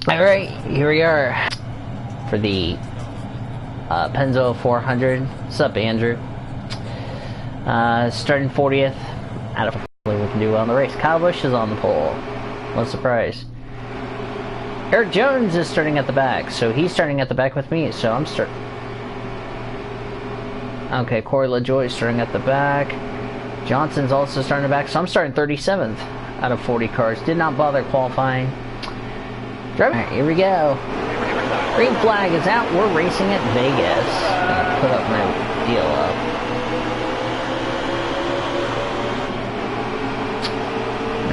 Alright, here we are for the Penzo 400. What's up, Andrew? Starting 40th. Out of hopefully we can do well in the race. Kyle Busch is on the pole. What a surprise. Eric Jones is starting at the back, so he's starting at the back with me, so I'm starting. Okay, Corey LaJoy is starting at the back. Johnson's also starting at the back, so I'm starting 37th out of 40 cars. Did not bother qualifying. Alright, here we go. Green flag is out. We're racing at Vegas. Gonna put up my deal up.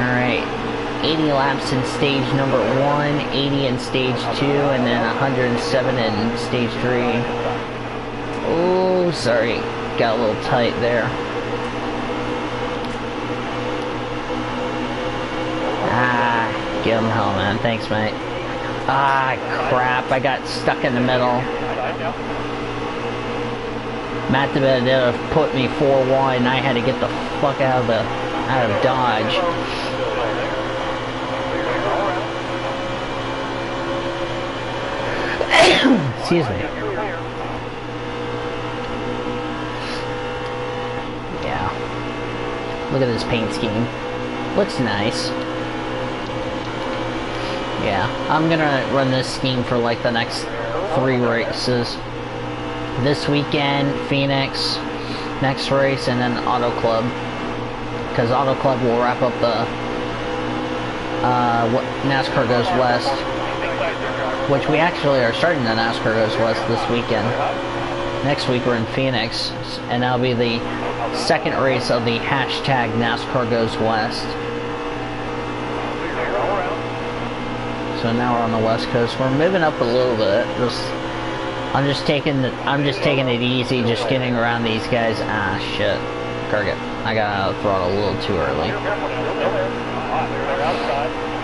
Alright. 80 laps in stage number 1, 80 in stage 2, and then 107 in stage 3. Oh, sorry. Got a little tight there. Give him hell, man. Thanks, mate. Ah, crap. I got stuck in the middle. Matt DeBenedetto put me 4-1, and I had to get the fuck out of Dodge. Excuse me. Yeah. Look at this paint scheme. Looks nice. Yeah, I'm gonna run this scheme for like the next 3 races. This weekend, Phoenix, next race, and then Auto Club. Because Auto Club will wrap up the NASCAR Goes West. Which we actually are starting the NASCAR Goes West this weekend. Next week we're in Phoenix, and that'll be the second race of the hashtag NASCAR Goes West. So now we're on the West Coast. We're moving up a little bit. I'm just taking it easy, just getting around these guys. Ah, shit. I got out of the throttle a little too early.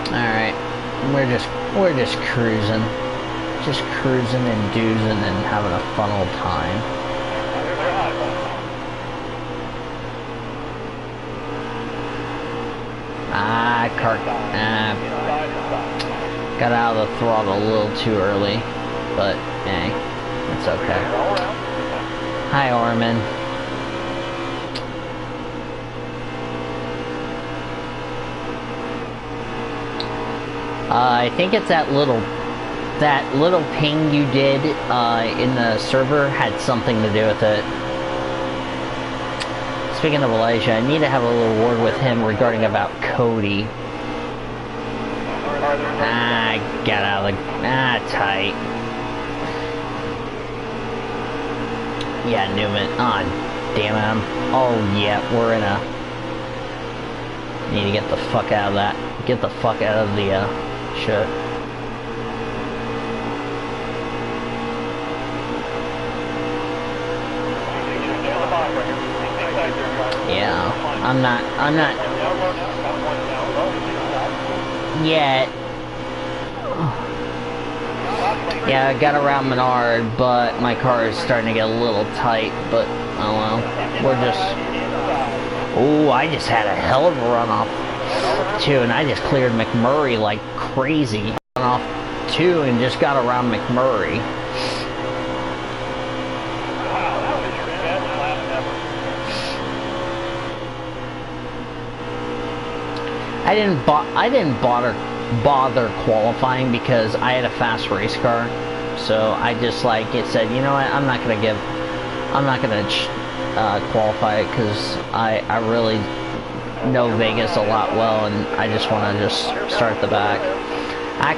All right, we're just cruising, and doozing and having a fun old time. Got out of the throttle a little too early, but hey, it's okay. Hi, Orman. I think it's that little ping you did in the server had something to do with it. Speaking of Elijah, I need to have a little word with him regarding about Cody. Got out of the... tight. Yeah, Newman. Damn it. We're in a... Need to get the fuck out of that. Get the fuck out of the, shit. Yeah, I'm not... Yet. Yeah, I got around Menard, but my car is starting to get a little tight, but oh well. We're just... Oh, I just had a hell of a runoff, too, and I just cleared McMurray like crazy. Runoff, too, and just got around McMurray. I didn't bother qualifying because I had a fast race car, so I just said, you know what, I'm not gonna qualify it because I really know Vegas a lot well, and I just want to start at the back. I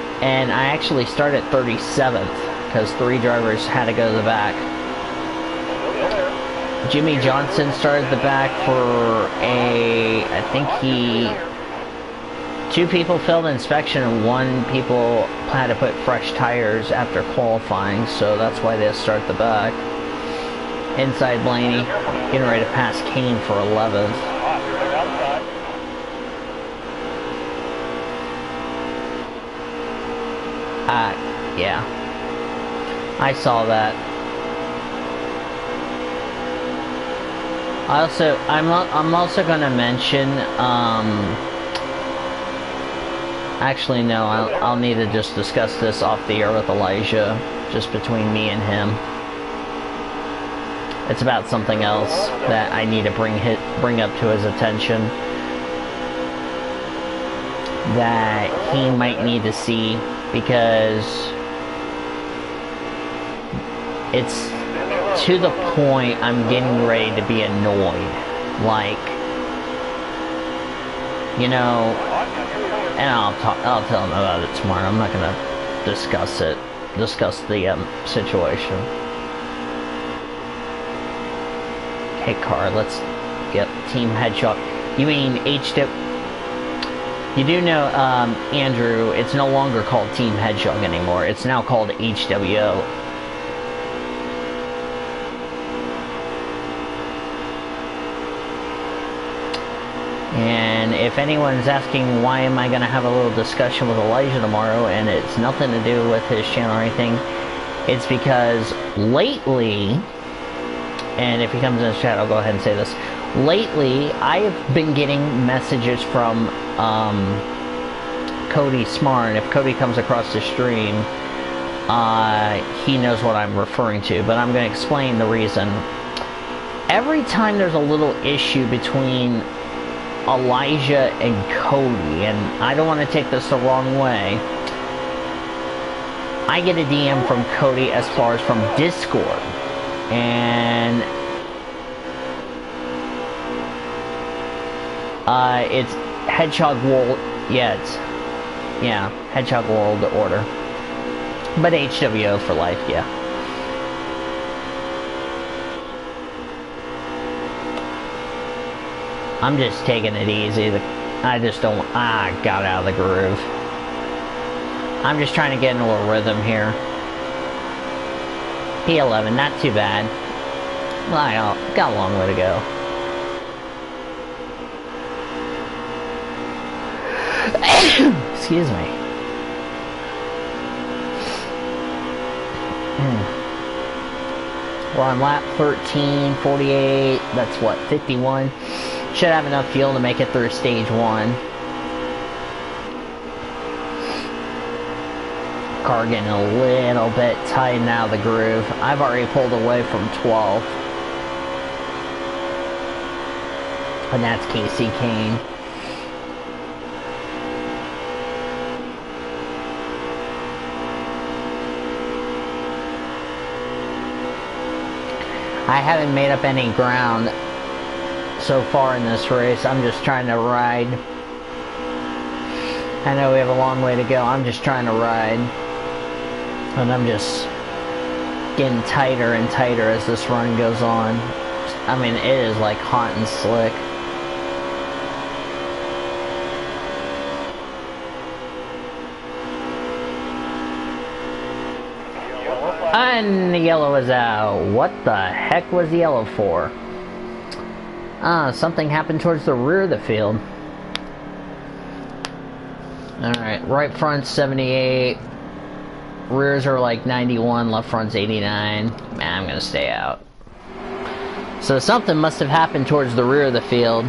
actually started 37th because 3 drivers had to go to the back. Jimmy Johnson started the back for I think 2 people failed inspection and 1 people had to put fresh tires after qualifying, so that's why they start the back. Inside Blaney, getting ready to pass Kane for 11th. Yeah. I saw that. I'm also gonna mention, Actually, no, I'll need to just discuss this off the air with Elijah, just between me and him. It's about something else that I need to bring up to his attention that he might need to see, because it's to the point I'm getting ready to be annoyed. Like, you know, and I'll tell him about it tomorrow. I'm not gonna discuss the situation. Hey, Car, let's get Team Headshot. You mean HW? You do know, Andrew, it's no longer called Team Hedgehog anymore. It's now called HWO. And if anyone's asking why am I going to have a little discussion with Elijah tomorrow, and it's nothing to do with his channel or anything, it's because lately, and if he comes in the chat, I'll go ahead and say this. Lately, I have been getting messages from Cody Smart, and if Cody comes across the stream, he knows what I'm referring to, but I'm going to explain the reason. Every time there's a little issue between Elijah and Cody, and I don't want to take this the wrong way, I get a DM from Cody as far as from Discord, and it's Hedgehog World, Hedgehog World Order, but HWO for life, yeah. I'm just taking it easy. I got out of the groove. I'm just trying to get into a rhythm here. P11, not too bad. Well, I got a long way to go. Excuse me. We're on lap 13, 48, that's what, 51? Should have enough fuel to make it through stage 1. Car getting a little bit tight out of the groove. I've already pulled away from 12. And that's Casey Kane. I haven't made up any ground so far in this race. I'm just trying to ride. I know we have a long way to go. I'm just trying to ride. And I'm just getting tighter and tighter as this run goes on. I mean, it is like hot and slick. And the yellow is out. What the heck was the yellow for? Something happened towards the rear of the field. Alright, right front's 78. Rears are like 91, left front's 89. Man, I'm gonna stay out. So something must have happened towards the rear of the field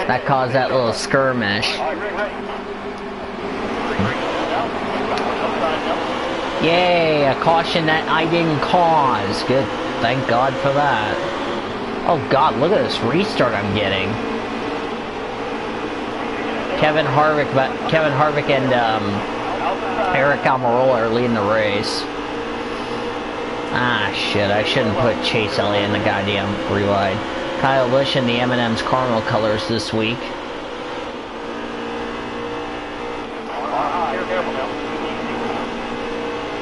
that caused that little skirmish. Yay, a caution that I didn't cause. Good. Thank God for that. Oh God, look at this restart I'm getting. Kevin Harvick and Eric Almirola are leading the race. Ah, shit, I shouldn't put Chase Elliott in the goddamn relight. Kyle Busch in the M&M's caramel colors this week.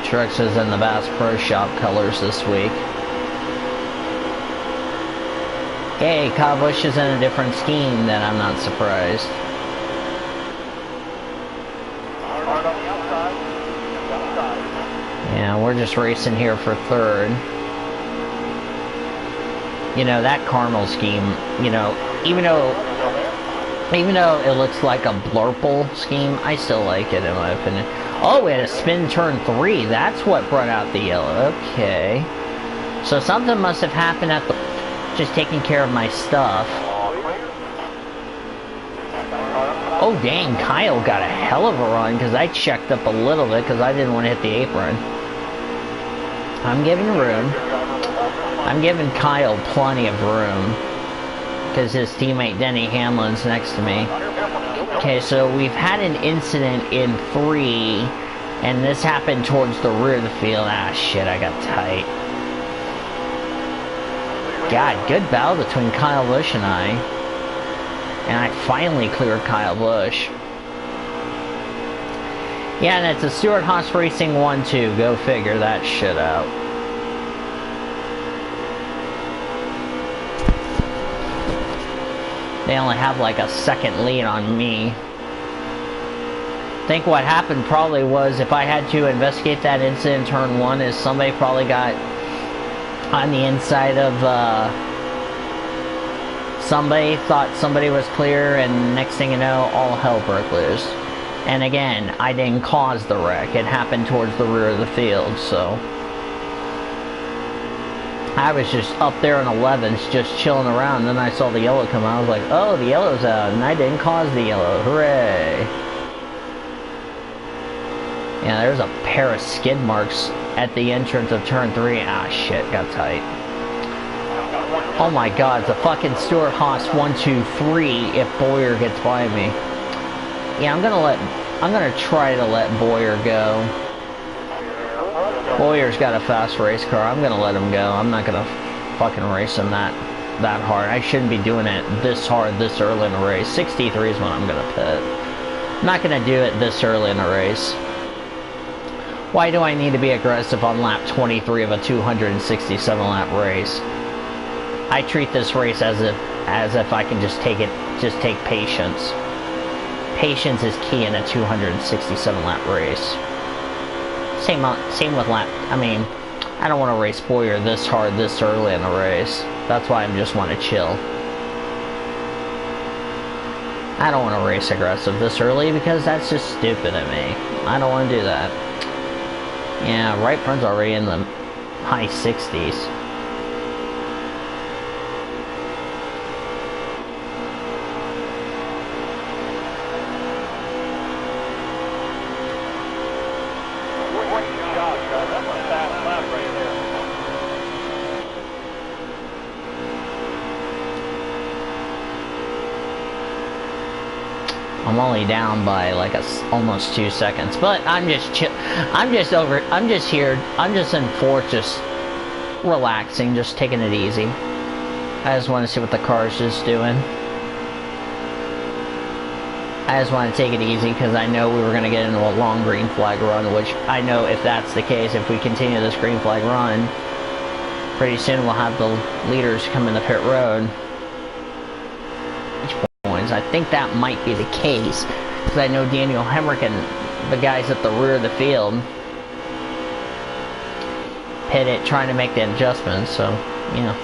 Truex is in the Bass Pro Shop colors this week. Hey, Kyle Busch is in a different scheme, then I'm not surprised. Yeah, we're just racing here for third. You know, that caramel scheme, you know, even though it looks like a blurple scheme, I still like it in my opinion. Oh, we had a spin turn 3. That's what brought out the yellow. Okay. So something must have happened at the... Just taking care of my stuff. Oh dang, Kyle got a hell of a run because I checked up a little bit because I didn't want to hit the apron. I'm giving room. I'm giving Kyle plenty of room because his teammate Denny Hamlin's next to me. Okay, so we've had an incident in 3, and this happened towards the rear of the field. Ah shit, I got tight. God, good battle between Kyle Busch and I. And I finally cleared Kyle Busch. Yeah, and it's a Stewart-Haas Racing 1-2. Go figure that shit out. They only have like a second lead on me. I think what happened probably was, if I had to investigate that incident in turn 1, is somebody probably got on the inside of somebody, thought somebody was clear, and next thing you know, all hell broke loose. And again, I didn't cause the wreck. It happened towards the rear of the field, so I was just up there in 11s, just chilling around, and then I saw the yellow come out. I was like, oh, the yellow's out, and I didn't cause the yellow. Hooray! Yeah, there's a pair of skid marks at the entrance of turn 3. Ah, shit, got tight. Oh my god, it's a fucking Stewart-Haas 1-2-3 if Boyer gets by me. Yeah, I'm gonna try to let Boyer go. Boyer's got a fast race car. I'm gonna let him go. I'm not gonna fucking race him that hard. I shouldn't be doing it this hard this early in the race. 63 is when I'm gonna pit. I'm not gonna do it this early in the race. Why do I need to be aggressive on lap 23 of a 267 lap race? I treat this race as if I can just take patience. Patience is key in a 267 lap race. Same with lap. I mean, I don't want to race Boyer this hard this early in the race. That's why I just want to chill. I don't want to race aggressive this early because that's just stupid of me. I don't want to do that. Yeah, right front's already in the high 60s. I'm only down by like almost 2 seconds, but I'm just in fourth, just relaxing, just taking it easy. I just want to see what the car's just doing. I just want to take it easy because I know we were going to get into a long green flag run, which I know if that's the case, if we continue this green flag run, pretty soon we'll have the leaders come in the pit road. I think that might be the case, because I know Daniel Hemrick and the guys at the rear of the field hit it trying to make the adjustments, so, yeah.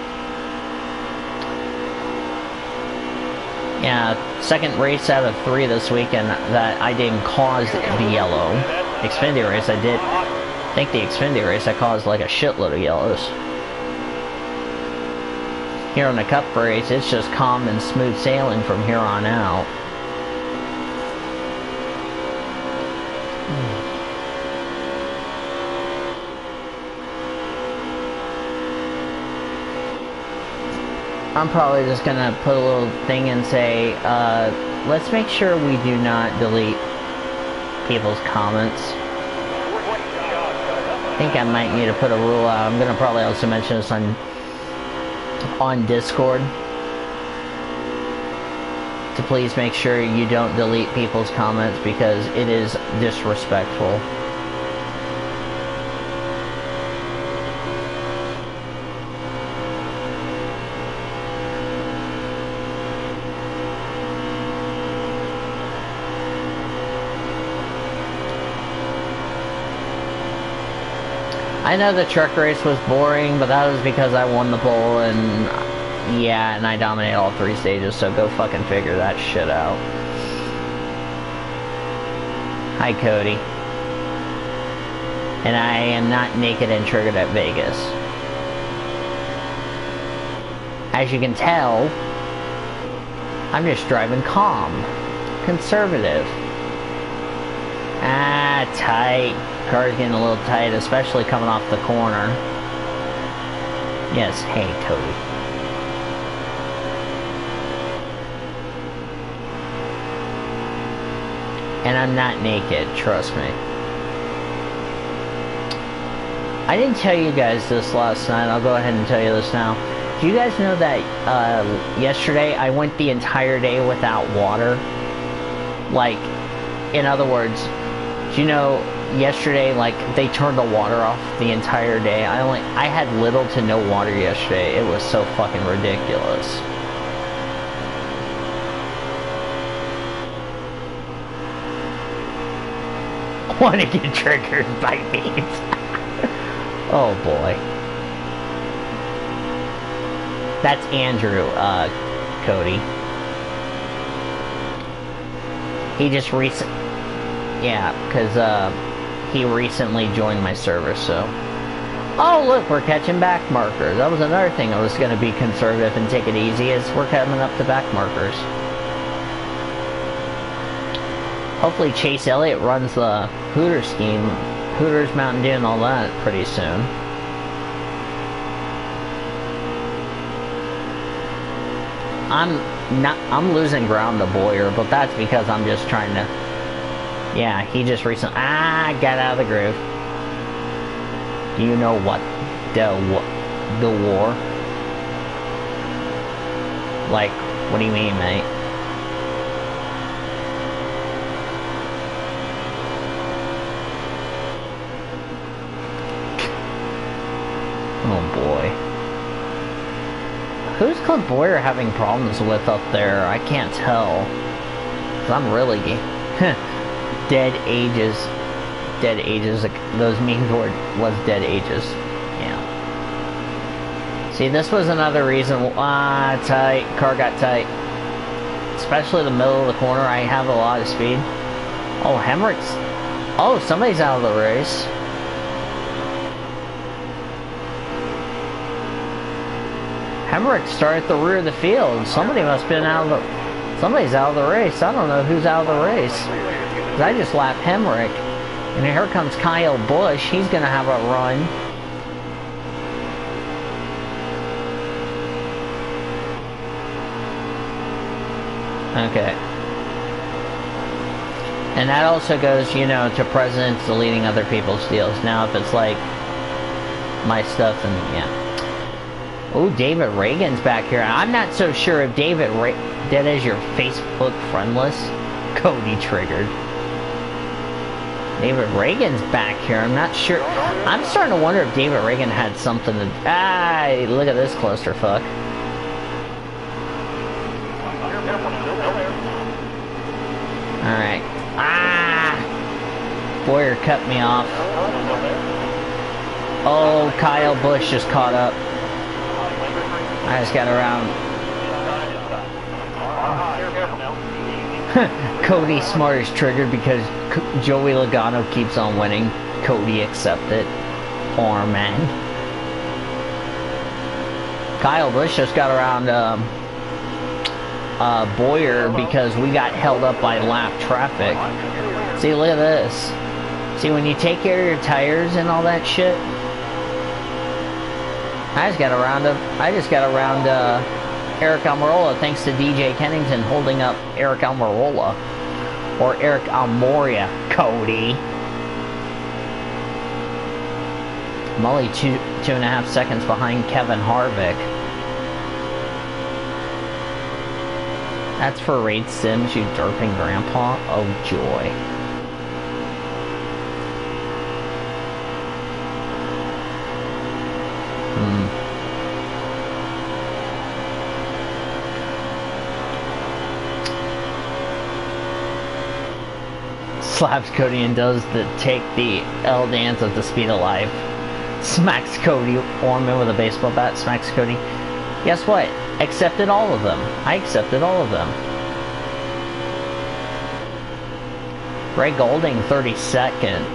Yeah, second race out of 3 this weekend that I didn't cause the yellow. Xfinity race, I did. I think the Xfinity race I caused like a shitload of yellows. Here on the Cup race, it's just calm and smooth sailing from here on out. I'm probably just gonna put a little thing and say, let's make sure we do not delete people's comments. I think I might need to put a rule out. I'm gonna probably also mention this on Discord, to please make sure you don't delete people's comments because it is disrespectful. I know the truck race was boring, but that was because I won the pole, and yeah, and I dominated all 3 stages, so go fucking figure that shit out. Hi, Cody. And I am not naked and triggered at Vegas. As you can tell, I'm just driving calm. conservative. Ah, tight. Car's getting a little tight, especially coming off the corner. Yes, hey, Cody. And I'm not naked, trust me. I didn't tell you guys this last night, I'll go ahead and tell you this now. Do you guys know that yesterday I went the entire day without water? Like, in other words, do you know, yesterday, like, they turned the water off the entire day. I had little to no water yesterday. It was so fucking ridiculous. Want to get triggered by memes. Oh boy. That's Andrew, Cody. He just yeah, because, he recently joined my server, so... Oh, look, we're catching back markers. That was another thing I was going to be conservative and take it easy, is we're coming up to back markers. Hopefully Chase Elliott runs the Hooters scheme, Hooters, Mountain Dew, and all that pretty soon. I'm losing ground to Boyer, but that's because I'm just trying to... Yeah, he just recently... got out of the groove. Do you know what? The war? Like, what do you mean, mate? Oh boy. Who's Clint Boyer having problems with up there? I can't tell. 'Cause I'm really dead ages. Dead ages. Those memes was dead ages. Yeah. See, this was another reason. Tight. Car got tight. Especially the middle of the corner. I have a lot of speed. Oh, Hemrick's. Oh, somebody's out of the race. Hemrick started at the rear of the field. Somebody must have been out of the... Somebody's out of the race. I don't know who's out of the race. I just lapped Hemrick. And here comes Kyle Busch. He's going to have a run. Okay. And that also goes, you know, to presidents deleting other people's deals. Now if it's like my stuff, and yeah. Oh, David Reagan's back here. I'm not so sure if that is your Facebook friendless. Cody triggered. David Reagan's back here. I'm not sure. I'm starting to wonder if David Reagan had something to... look at this clusterfuck. Alright. Boyer cut me off. Oh, Kyle Busch just caught up. I just got around. Cody Smart is triggered because Joey Logano keeps on winning. Cody accepted. Poor man. Kyle Busch just got around Boyer because we got held up by lap traffic. See, look at this. See, when you take care of your tires and all that shit, I just got around Eric Almirola thanks to DJ Kennington holding up Eric Almirola. Or Eric Almoria, Cody. I'm only 2.5 seconds behind Kevin Harvick. That's for Raid Sims, you derping grandpa. Oh joy. Slaps Cody and does take the L dance at the speed of life. Smacks Cody Orman with a baseball bat. Smacks Cody. Guess what? Accepted all of them. I accepted all of them. Ray Golding, 32nd.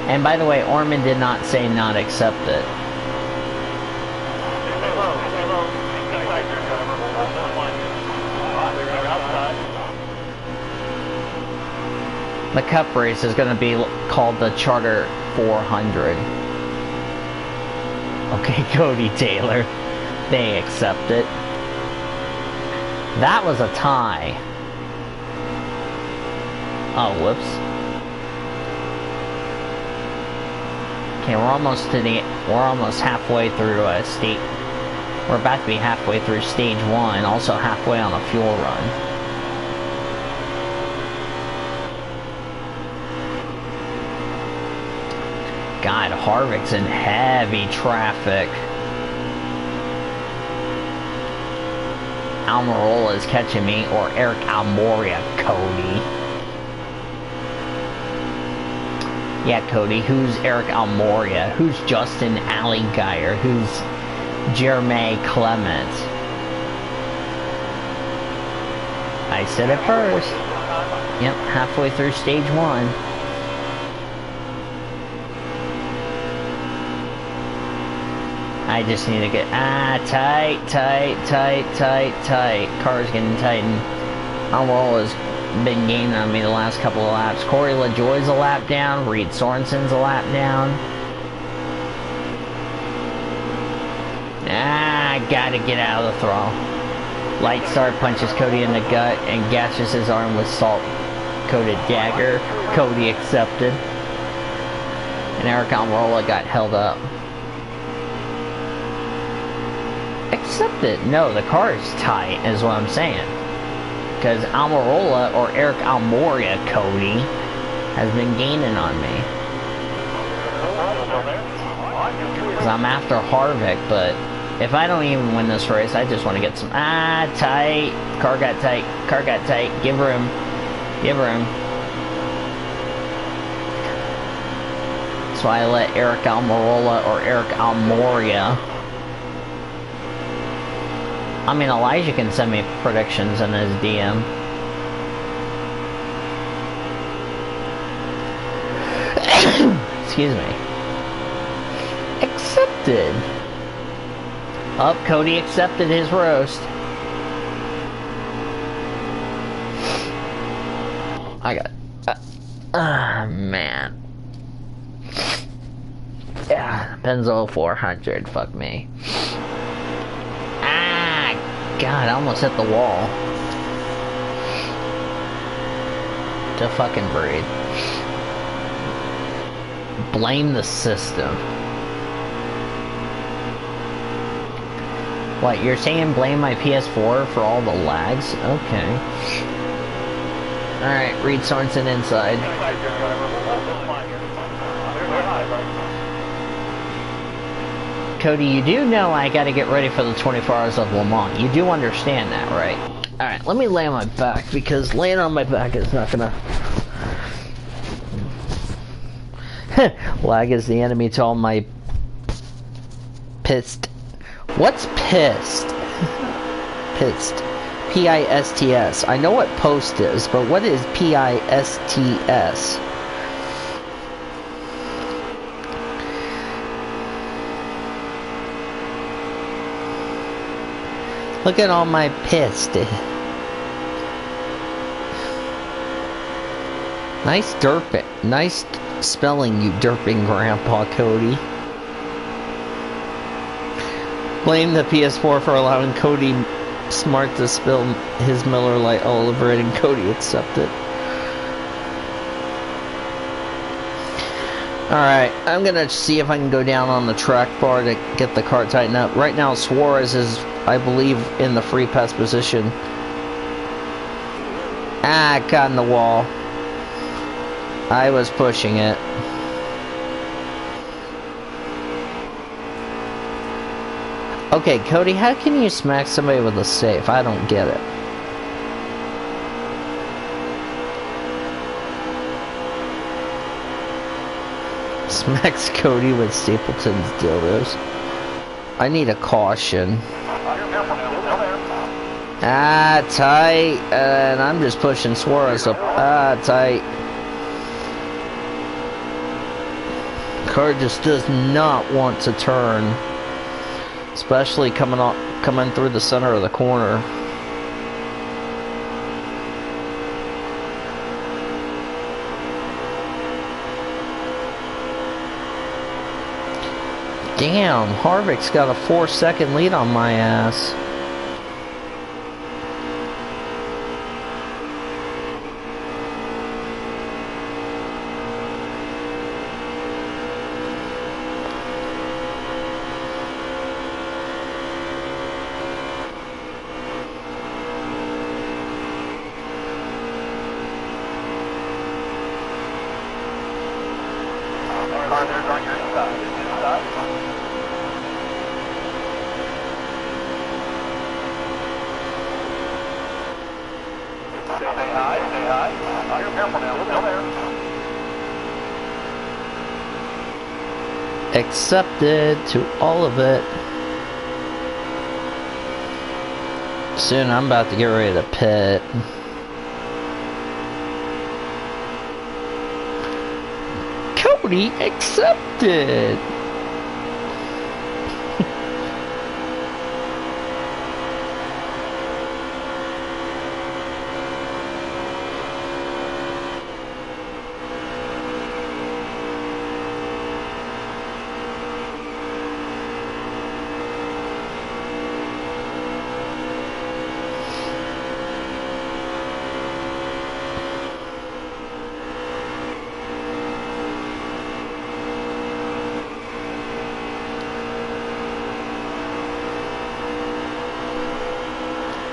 And by the way, Orman did not say not accepted. The Cup race is going to be called the Charter 400. Okay, Cody Taylor. They accept it. That was a tie. Oh, whoops. Okay, we're almost halfway through we're about to be halfway through stage 1, also halfway on a fuel run. God, Harvick's in heavy traffic. Almirola is catching me, or Eric Almirola, Cody. Yeah, Cody, who's Eric Almirola? Who's Justin Allgaier? Who's Jeremy Clement? I said it first. Yep, halfway through stage 1. I just need to get, tight. Car's getting tightened. Almirola's been gaining on me the last couple of laps. Corey LaJoie's a lap down. Reed Sorensen's a lap down. Gotta get out of the throttle. Lightstar punches Cody in the gut and gashes his arm with salt-coated dagger. Cody accepted. And Eric Almirola got held up. Accepted? No, the car is tight, is what I'm saying. Because Almirola, or Eric Almirola, Cody, has been gaining on me. Because I'm after Harvick, but if I don't even win this race, I just want to get some... tight. Car got tight. Give room. That's why I let Eric Almirola, or Eric Almirola... I mean, Elijah can send me predictions in his DM. Excuse me. Accepted. Oh, Cody accepted his roast. I got... man. Yeah, Benzo 400, fuck me. God, I almost hit the wall. To fucking breathe. Blame the system. What, you're saying blame my PS4 for all the lags? Okay. Alright, Reed Sorensen inside. Cody, you do know I gotta get ready for the 24 Hours of Le Mans. You do understand that, right? Alright, let me lay on my back, because laying on my back is not gonna... Lag is the enemy to all my... Pissed. What's pissed? Pissed. P-I-S-T-S. I know what post is, but what is P-I-S-T-S? Look at all my pissed. Nice derping. Nice spelling, you derping grandpa, Cody. Blame the PS4 for allowing Cody Smart to spill his Miller Lite all over it, and Cody accepted. Alright, I'm gonna see if I can go down on the track bar to get the car tightened up. Right now, Suarez is, I believe, in the free pass position. Got in the wall. I was pushing it. Okay, Cody, how can you smack somebody with a safe? I don't get it. Smacks Cody with Stapleton's dildos. I need a caution. Tight. And I'm just pushing Suarez up. Tight. Car just does not want to turn. Especially coming through the center of the corner. Damn, Harvick's got a 4-second lead on my ass. Accepted to all of it. Soon I'm about to get ready to pit. Cody accepted.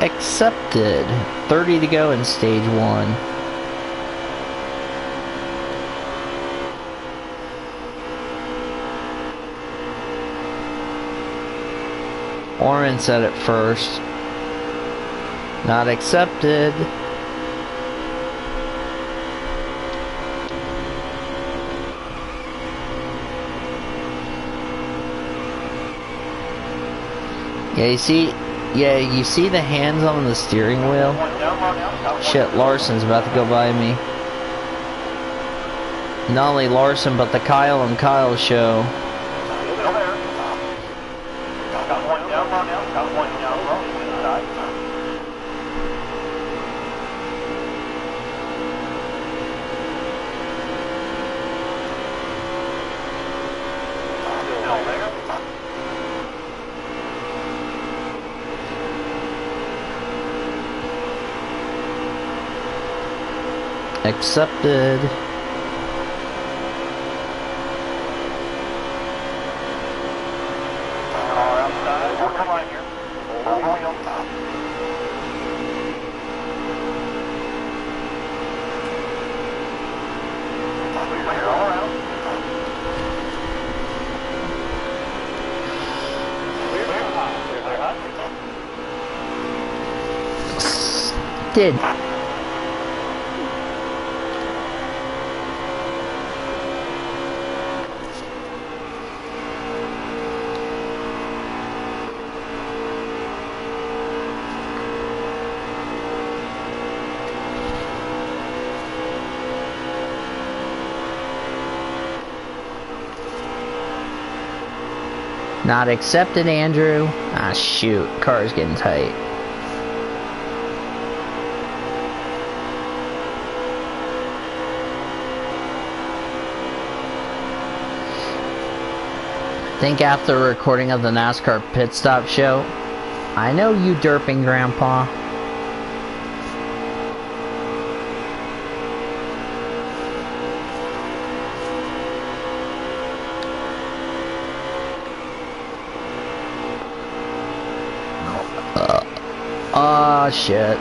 Accepted. 30 to go in stage 1. Oren said it first. Not accepted. Yeah, you see the hands on the steering wheel? Shit, Larson's about to go by me. Not only Larson, but the Kyle and Kyle show. Accepted. Did. Not accepted, Andrew. Ah, shoot. Car's getting tight. Think after recording of the NASCAR pit stop show, I know you derping, Grandpa. Oh shit.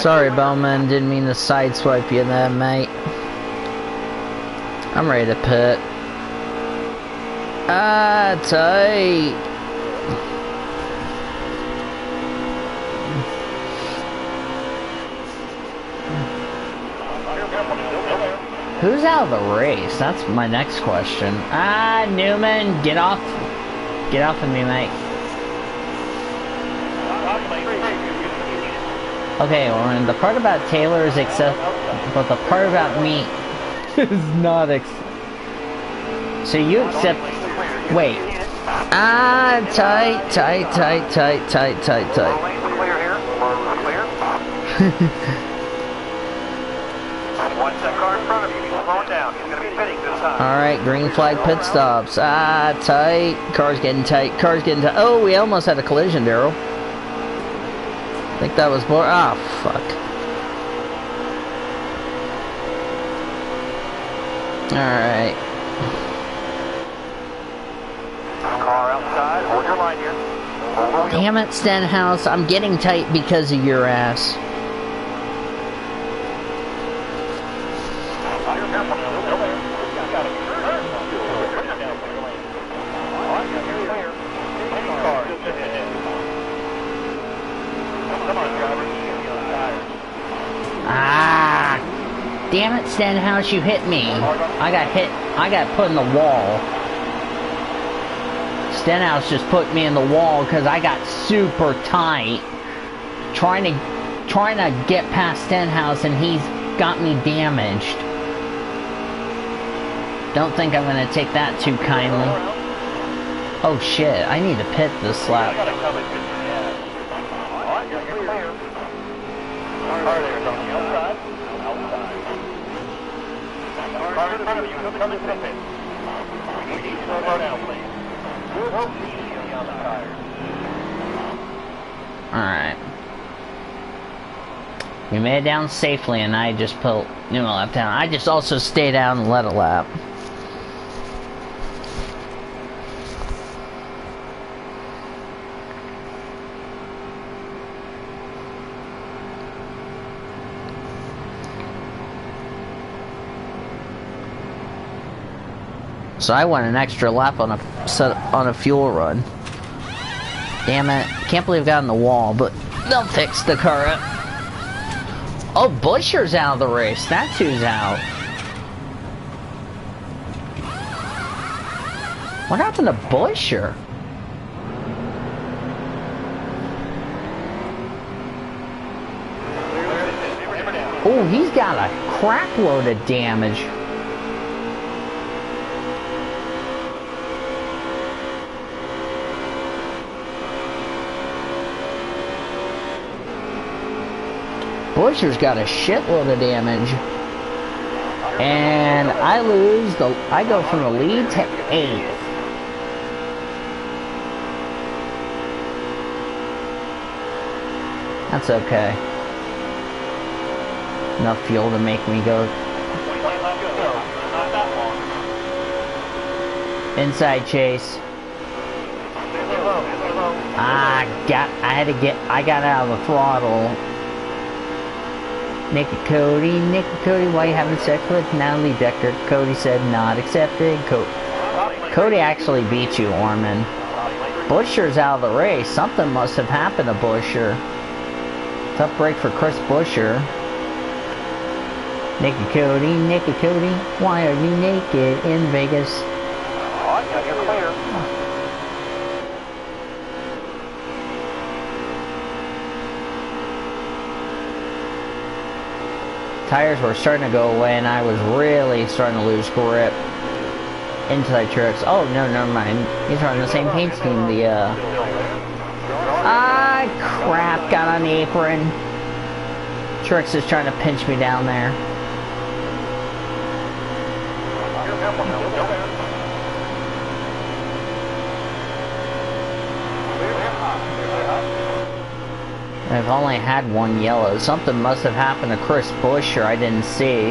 Sorry, Bowman, didn't mean to sideswipe you there, mate. I'm ready to pit. Ah, tight. Who's out of the race? That's my next question. Ah, Newman, get off. Get off of me, mate. Okay, Oren, the part about Taylor is but the part about me is not So you accept... Wait. Ah, tight. Clear here. Clear. Watch that car in front of you. He's slowing down. He's going to be pitting this time. Alright, green flag pit stops. Ah, tight. Car's getting tight. Oh, we almost had a collision, Daryl. I think that was more. Ah, fuck. Alright. Car outside. Hold your line here. Damn it, Stenhouse. I'm getting tight because of your ass. Ah! Damn it, Stenhouse, you hit me. I got put in the wall. Stenhouse just put me in the wall because I got super tight. Trying to get past Stenhouse and he's got me damaged. Don't think I'm gonna take that too kindly. Oh shit, I need to pit this lap. Alright. We made it down safely and I just put a lap down. I just also stayed down and let it lap. So I went an extra lap on a fuel run. Damn it. Can't believe I got in the wall, but they'll fix the car up. Oh, Buscher's out of the race. That's who's out. What happened to Buscher? Oh, he's got a crap load of damage. Buscher's got a shitload of damage. And I go from the lead to 8th. That's okay. Enough fuel to make me go. Inside chase. I got out of the throttle. Nick and Cody, why you having sex with Natalie Decker? Cody said not accepted. Cody actually beat you, Orman. Buscher's out of the race. Something must have happened to Buscher. Tough break for Chris Buscher. Nick and Cody, why are you naked in Vegas? You're clear. Tires were starting to go away and I was really starting to lose grip. Inside trucks. Oh, no, never mind. These are on the same paint scheme. Crap. Got on the apron. Trucks is trying to pinch me down there. I've only had one yellow. Something must have happened to Chris Buscher I didn't see.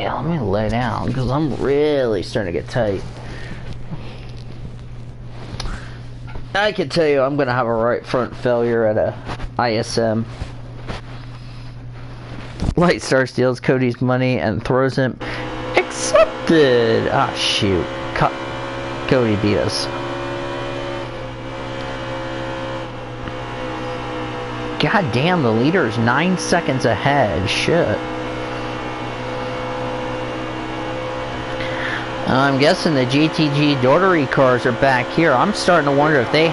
Yeah, let me lay down because I'm really starting to get tight. I can tell you I'm going to have a right front failure at a ISM. Light Star steals Cody's money and throws him. Accepted! Ah, shoot. Cody beat us. God damn, the leader is 9 seconds ahead. Shit. I'm guessing the GTG Daughtery cars are back here. I'm starting to wonder if they...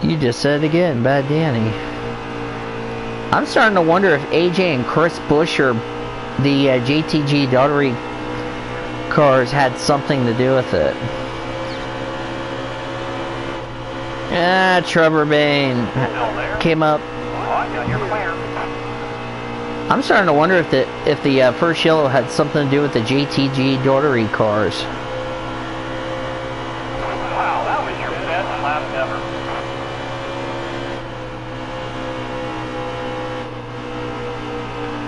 You just said it again, Bad Danny. I'm starting to wonder if AJ and Chris Buscher, the GTG Daughtery cars had something to do with it. Ah, Trevor Bain came up. I'm starting to wonder if the first yellow had something to do with the JTG Daughtery cars. Wow, that was your best lap ever.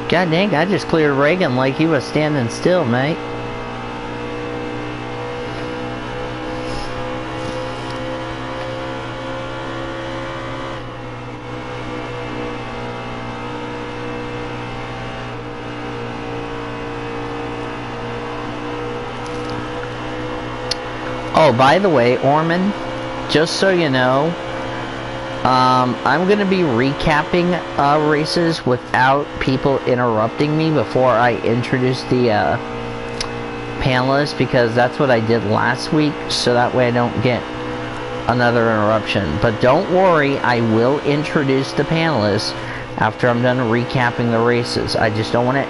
God dang, I just cleared Reagan like he was standing still, mate. Oh, by the way, Orman, just so you know, I'm going to be recapping races without people interrupting me before I introduce the panelists, because that's what I did last week, so that way I don't get another interruption. But don't worry, I will introduce the panelists after I'm done recapping the races. I just don't want it.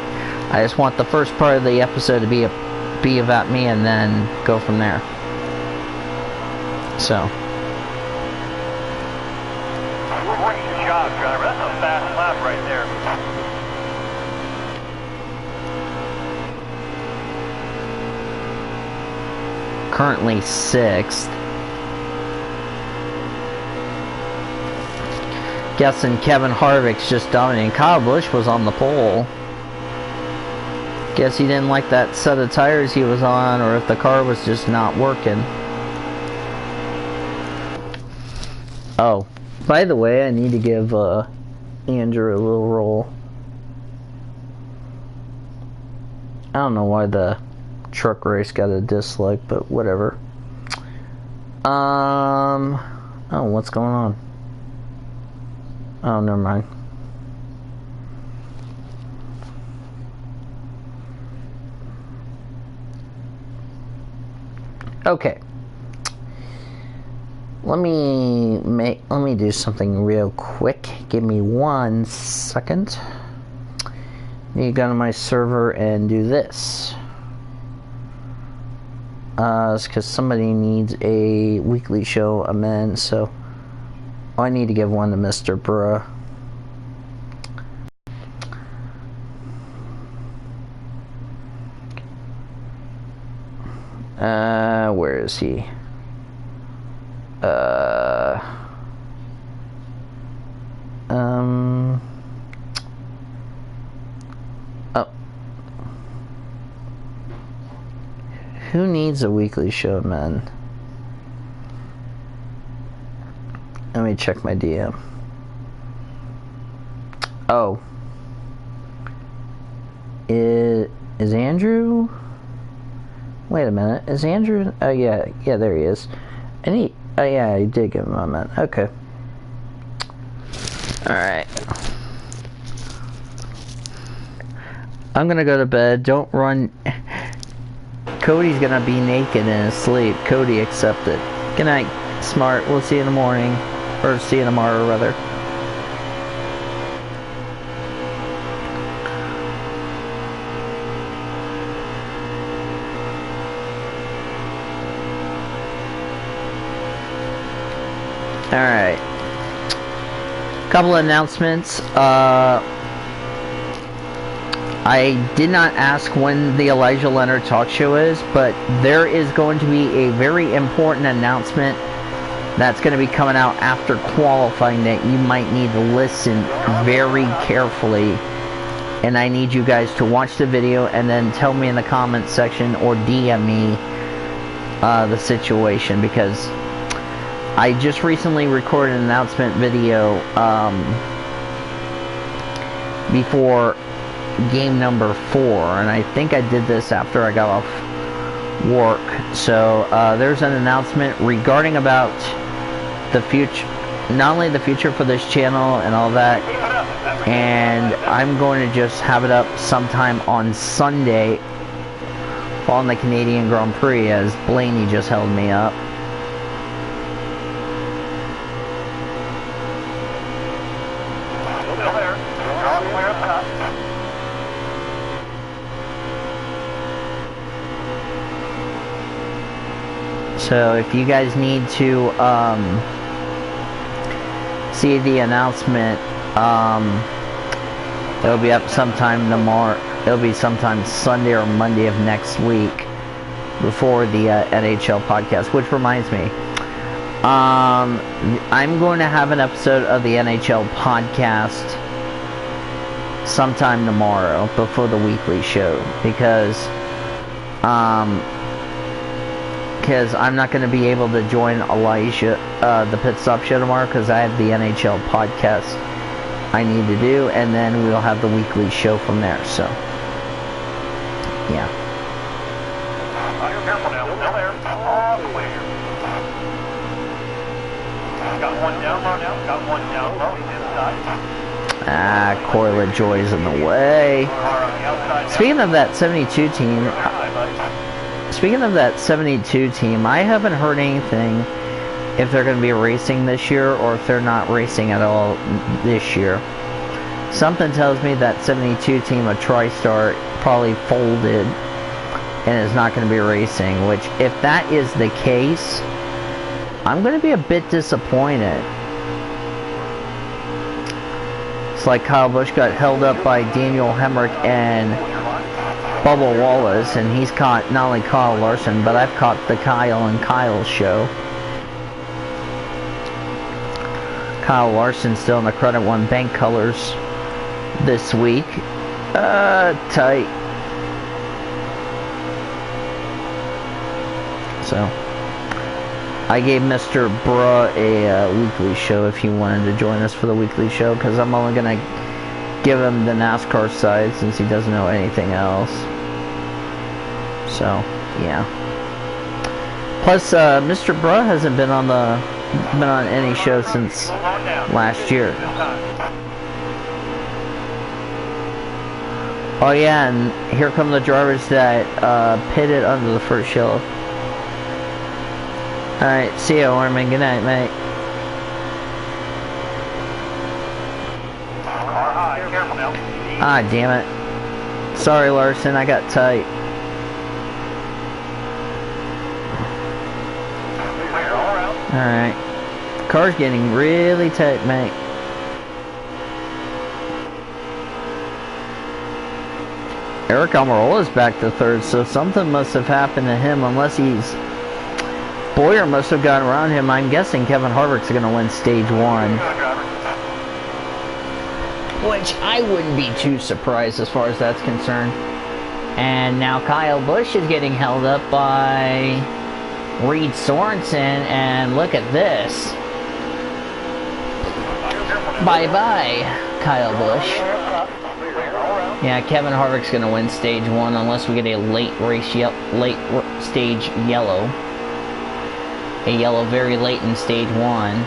I just want the first part of the episode to be about me, and then go from there. So. Great job, driver. That's a fast lap right there. Currently 6th. Guessing Kevin Harvick's just dominating. Kyle Busch was on the pole. Guess he didn't like that set of tires he was on, or if the car was just not working. Oh, by the way, I need to give Andrew a little roll. I don't know why the truck race got a dislike, but whatever. Oh, what's going on? Oh, never mind. Okay. Let me do something real quick. Give me 1 second. Need to go to my server and do this. It's because somebody needs a weekly show amend, so I need to give one to Mr. Bruh. Where is he? Oh. Who needs a weekly show, man? Let me check my DM. Oh. Is Andrew? Wait a minute. Is Andrew? Oh, yeah, there he is. And he, oh yeah, I did give him a minute. Okay. Alright. I'm gonna go to bed. Don't run. Cody's gonna be naked in his sleep. Cody accepted. Good night, Smart. We'll see you in the morning. Or see you tomorrow, rather. Alright. Couple of announcements. I did not ask when the Elijah Leonard talk show is, but there is going to be a very important announcement that's going to be coming out after qualifying that you might need to listen very carefully. And I need you guys to watch the video and then tell me in the comments section or DM me the situation, because I just recently recorded an announcement video before game number 4, and I think I did this after I got off work. So there's an announcement regarding about the future, not only the future for this channel and all that, and I'm going to just have it up sometime on Sunday following the Canadian Grand Prix, as Blaney just held me up. So if you guys need to see the announcement, it'll be up sometime tomorrow. It'll be sometime Sunday or Monday of next week before the NHL podcast. Which reminds me, I'm going to have an episode of the NHL podcast sometime tomorrow before the weekly show, because I'm not going to be able to join Elijah the Pit Stop show tomorrow because I have the NHL podcast I need to do, and then we'll have the weekly show from there. So yeah. Careful now, still there. All clear. Got one down low now. Got one down low. He's inside. Coil of Joy's in the way. Speaking of that 72 team, I haven't heard anything if they're going to be racing this year or if they're not racing at all this year. Something tells me that 72 team of TriStar probably folded and is not going to be racing, which if that is the case, I'm going to be a bit disappointed. It's like Kyle Busch got held up by Daniel Hemrick and Bubba Wallace, and he's caught not only Kyle Larson, but I've caught the Kyle and Kyle show. Kyle Larson still in the Credit One Bank colors this week. Tight. So I gave Mr. Bruh a weekly show if he wanted to join us for the weekly show, because I'm only going to give him the NASCAR side since he doesn't know anything else. So, yeah. Plus, Mr. Bruh hasn't been on any show since last year. Oh yeah, and here come the drivers that pitted under the first yellow. Alright, see ya, Orman. Good night, mate. Ah, damn it. Sorry, Larson, I got tight. Alright. Car's getting really tight, mate. Eric Almirola's back to third, so something must have happened to him, unless he's... Boyer must have gotten around him. I'm guessing Kevin Harvick's going to win stage 1. Which I wouldn't be too surprised as far as that's concerned. And now Kyle Busch is getting held up by Reed Sorensen, and look at this. Bye-bye, Kyle Busch. Yeah, Kevin Harvick's going to win stage 1 unless we get a late stage yellow. A yellow very late in stage 1.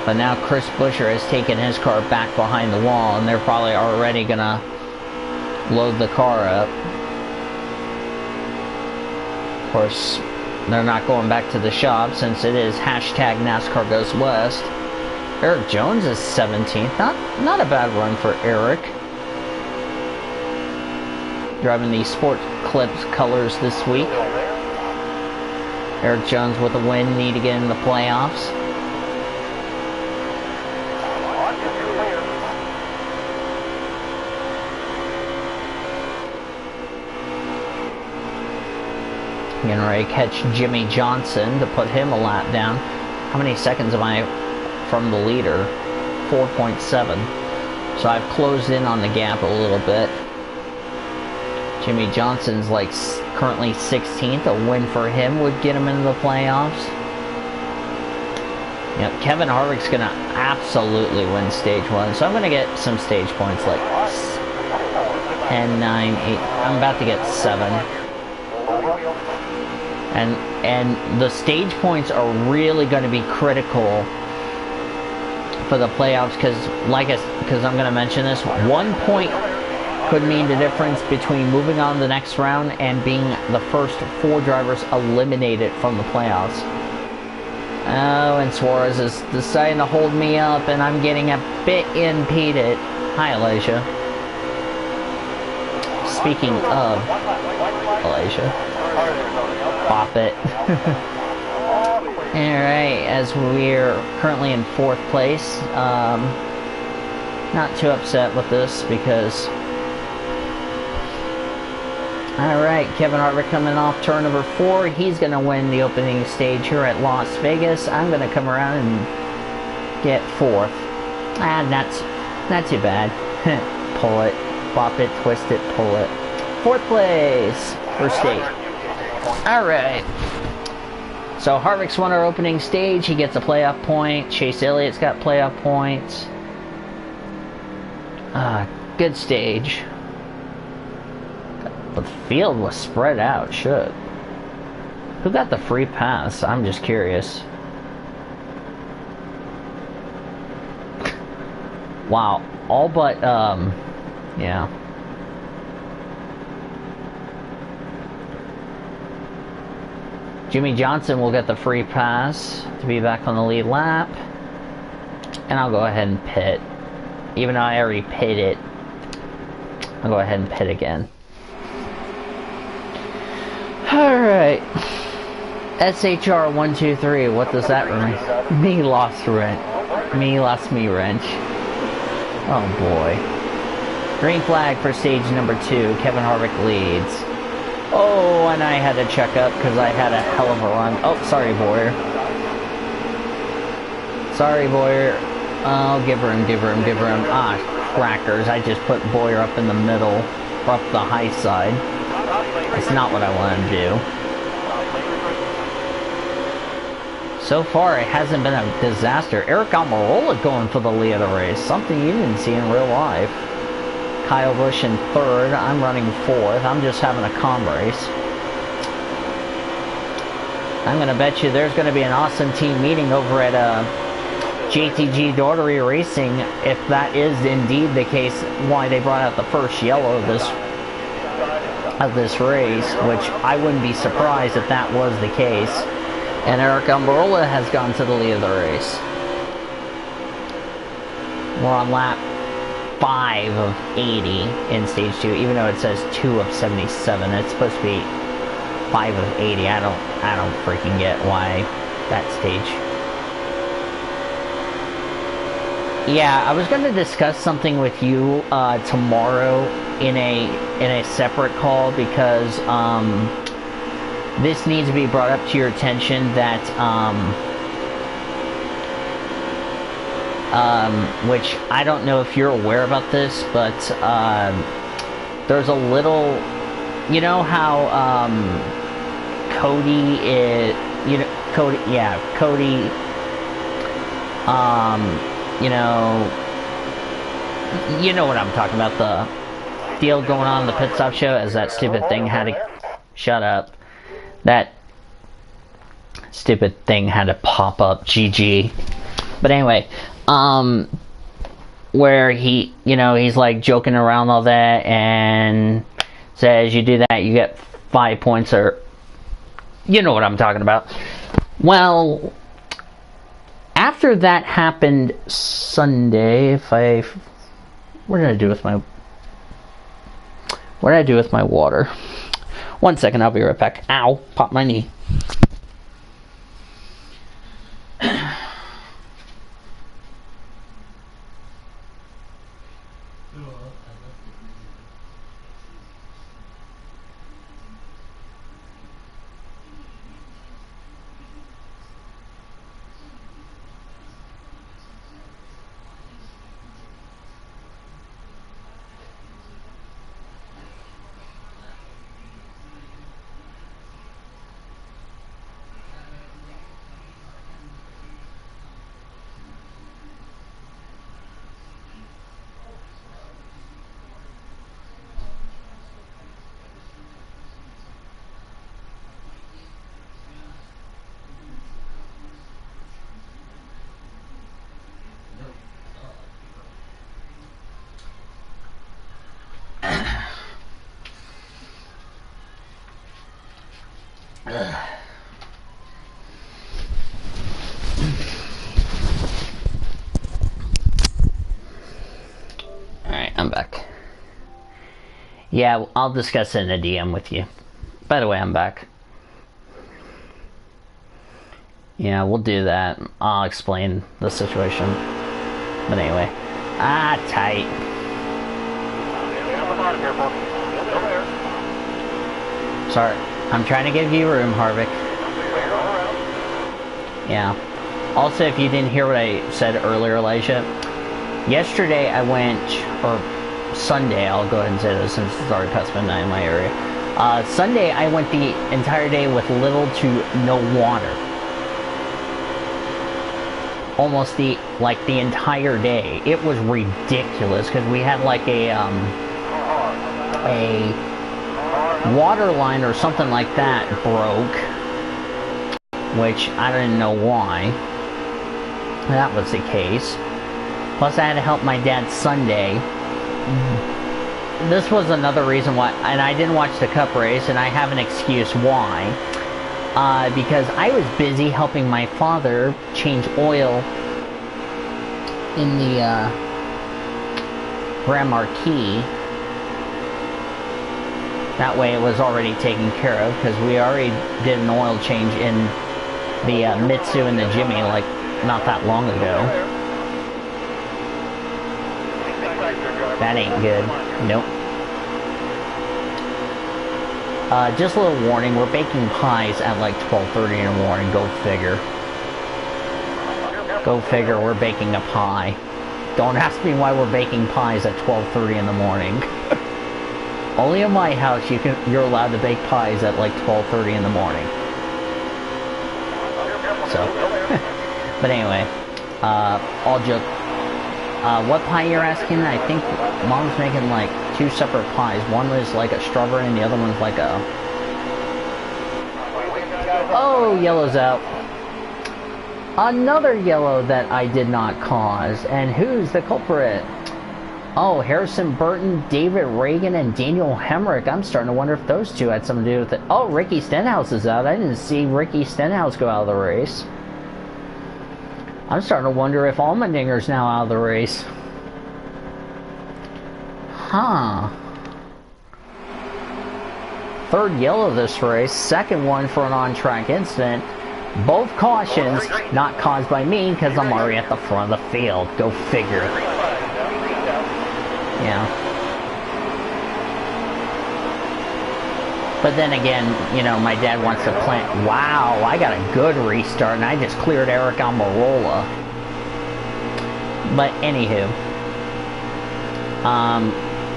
But now Chris Buescher has taken his car back behind the wall, and they're probably already going to load the car up. Of course, they're not going back to the shop since it is hashtag NASCAR Goes West. Eric Jones is 17th. Not a bad run for Eric. Driving the Sport Clips colors this week. Eric Jones with a win, need to get in the playoffs. Getting ready to catch Jimmy Johnson to put him a lap down. How many seconds am I from the leader? 4.7. So I've closed in on the gap a little bit. Jimmy Johnson's like currently 16th. A win for him would get him into the playoffs. Yep, Kevin Harvick's going to absolutely win stage 1. So I'm going to get some stage points like 10, 9, 8. I'm about to get 7. And the stage points are really going to be critical for the playoffs, because I'm going to mention this, 1 point could mean the difference between moving on to the next round and being the first 4 drivers eliminated from the playoffs. Oh, and Suarez is deciding to hold me up, and I'm getting a bit impeded. Hi, Elijah. Speaking of Elijah. Bop it. Alright, as we're currently in 4th place, not too upset with this because... Alright, Kevin Harvick coming off turn number 4. He's going to win the opening stage here at Las Vegas. I'm going to come around and get 4th. Not too bad. Pull it, bop it, twist it, pull it. 4th place for stage. Alright. So Harvick's won our opening stage. He gets a playoff point. Chase Elliott's got playoff points. Good stage. But the field was spread out. Shit. Who got the free pass? I'm just curious. Wow. All but, yeah. Jimmy Johnson will get the free pass to be back on the lead lap. And I'll go ahead and pit. Even though I already pitted, I'll go ahead and pit again. Alright. SHR123, what does that mean? Me lost wrench. Me lost me wrench. Oh boy. Green flag for stage number 2. Kevin Harvick leads. Oh, and I had to check up because I had a hell of a run. Oh, sorry, Boyer. Sorry, Boyer. Oh, give her him. Ah, crackers. I just put Boyer up in the middle, or up the high side. That's not what I wanted to do. So far, it hasn't been a disaster. Eric Almirola going for the lead of the race. Something you didn't see in real life. Kyle Busch in 3rd. I'm running 4th. I'm just having a calm race. I'm going to bet you there's going to be an awesome team meeting over at JTG Daughtery Racing, if that is indeed the case, why they brought out the first yellow of this race, which I wouldn't be surprised if that was the case. And Eric Almirola has gone to the lead of the race. We're on lap 5 of 80 in stage 2, even though it says 2 of 77. It's supposed to be 5 of 80. I don't freaking get why that stage. Yeah, I was going to discuss something with you tomorrow in a separate call, because this needs to be brought up to your attention that which I don't know if you're aware about this, but there's a little, you know how Cody is, Cody, you know what I'm talking about, the deal going on in the pit stop show, as that stupid thing had to shut up. That stupid thing had to pop up, GG. But anyway, where he, he's like joking around all that and says, you do that, you get 5 points, or you know what I'm talking about. Well, after that happened Sunday, what did I do with my water? 1 second, I'll be right back. Ow, popped my knee. Alright, I'm back. Yeah, I'll discuss it in a DM with you. But By the way, I'm back. Yeah, we'll do that. I'll explain the situation. But anyway. Tight. Sorry. I'm trying to give you room, Harvick. Yeah. Also, if you didn't hear what I said earlier, Elijah, yesterday I went, or Sunday, I'll go ahead and say this since it's already past midnight in my area. Sunday I went the entire day with little to no water. Almost the entire day. It was ridiculous because we had like a water line or something like that broke, which I didn't know why that was the case. Plus I had to help my dad Sunday. This was another reason why, and I didn't watch the Cup race, and I have an excuse why. Because I was busy helping my father change oil in the Grand Marquis. That way it was already taken care of, because we already did an oil change in the Mitsu and the Jimmy like not that long ago. That ain't good. Nope. Just a little warning, we're baking pies at like 12:30 in the morning, go figure. Go figure, we're baking a pie. Don't ask me why we're baking pies at 12:30 in the morning. Only in my house you're allowed to bake pies at like 12:30 in the morning. So, but anyway, all joke. What pie you're asking? I think Mom's making like 2 separate pies. One was like a strawberry and the other one's like a... Oh, yellow's out. Another yellow that I did not cause. And who's the culprit? Oh, Harrison Burton, David Reagan, and Daniel Hemrick. I'm starting to wonder if those two had something to do with it. Oh, Ricky Stenhouse is out. I didn't see Ricky Stenhouse go out of the race. I'm starting to wonder if Allmendinger's now out of the race. Huh. Third yellow this race. Second one for an on-track incident. Both cautions not caused by me because I'm already at the front of the field. Go figure. Yeah. But then again, you know, my dad wants to plant. Wow, I got a good restart, and I just cleared Eric Almirola. But anywho,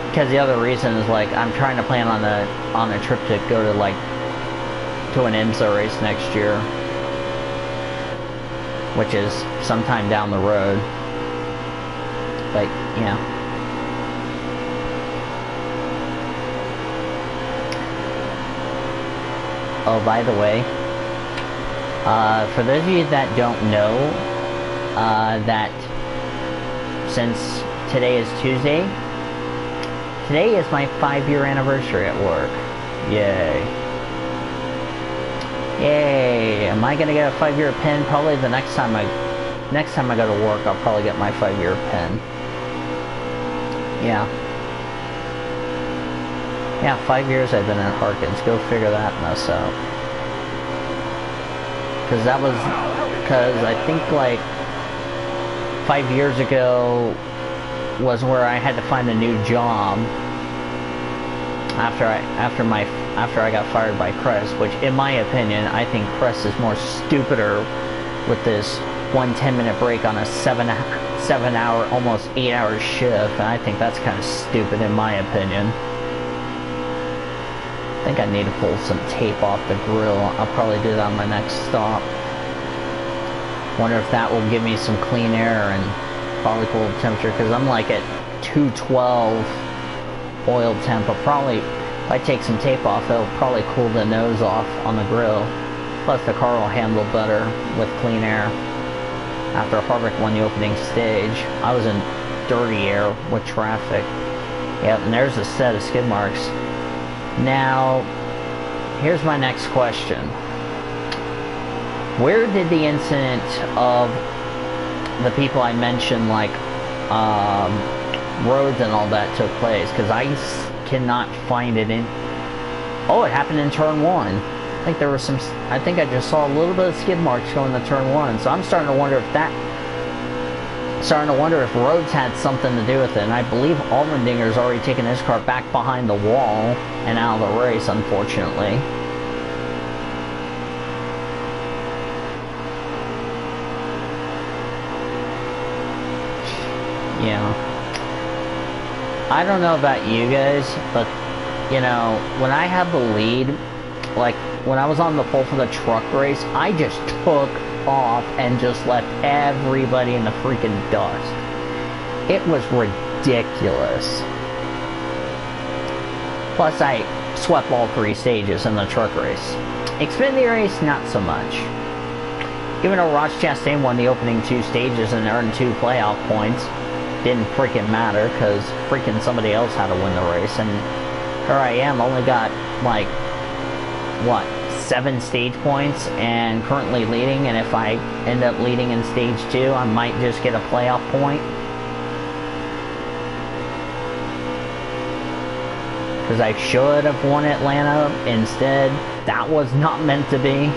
because the other reason is like I'm trying to plan on a trip to go to like to an IMSA race next year, which is sometime down the road. But yeah. Oh, by the way, for those of you that don't know, that since today is Tuesday, today is my 5-year anniversary at work. Yay. Yay. Am I going to get a 5-year pin? Probably the next time I go to work, I'll probably get my 5-year pin. Yeah. Yeah, 5 years I've been at Harkins. Go figure that mess out. Because I think like 5 years ago was where I had to find a new job after I got fired by Crest, which in my opinion, I think Crest is more stupider with this 1 10-minute break on a 7-hour, almost 8-hour shift, and I think that's kind of stupid in my opinion. I think I need to pull some tape off the grill. I'll probably do that on my next stop. Wonder if that will give me some clean air and probably cool temperature, because I'm like at 212 oil temp. I'll probably, if I take some tape off, it'll probably cool the nose off on the grill. Plus the car will handle better with clean air. After Harvick won the opening stage, I was in dirty air with traffic. Yep, and there's a set of skid marks. Now, here's my next question. Where did the incident of the people I mentioned, like roads and all that, took place? Because I cannot find it in. Oh, it happened in turn 1. I think there was some... I think I just saw a little bit of skid marks going to turn 1. So I'm starting to wonder if that... Starting to wonder if roads had something to do with it. And I believe Allmendinger's already taken his car back behind the wall and out of the race, unfortunately. Yeah. I don't know about you guys, but, you know, when I had the lead, like, when I was on the pole for the truck race, I just took off and just left everybody in the freaking dust. It was ridiculous. Plus, I swept all 3 stages in the truck race. Xfinity race, not so much. Even though Ross Chastain won the opening 2 stages and earned 2 playoff points, didn't freaking matter because freaking somebody else had to win the race, and here I am, only got like what, 7 stage points and currently leading, and if I end up leading in stage 2 I might just get a playoff point because I should have won Atlanta. Instead, that was not meant to be.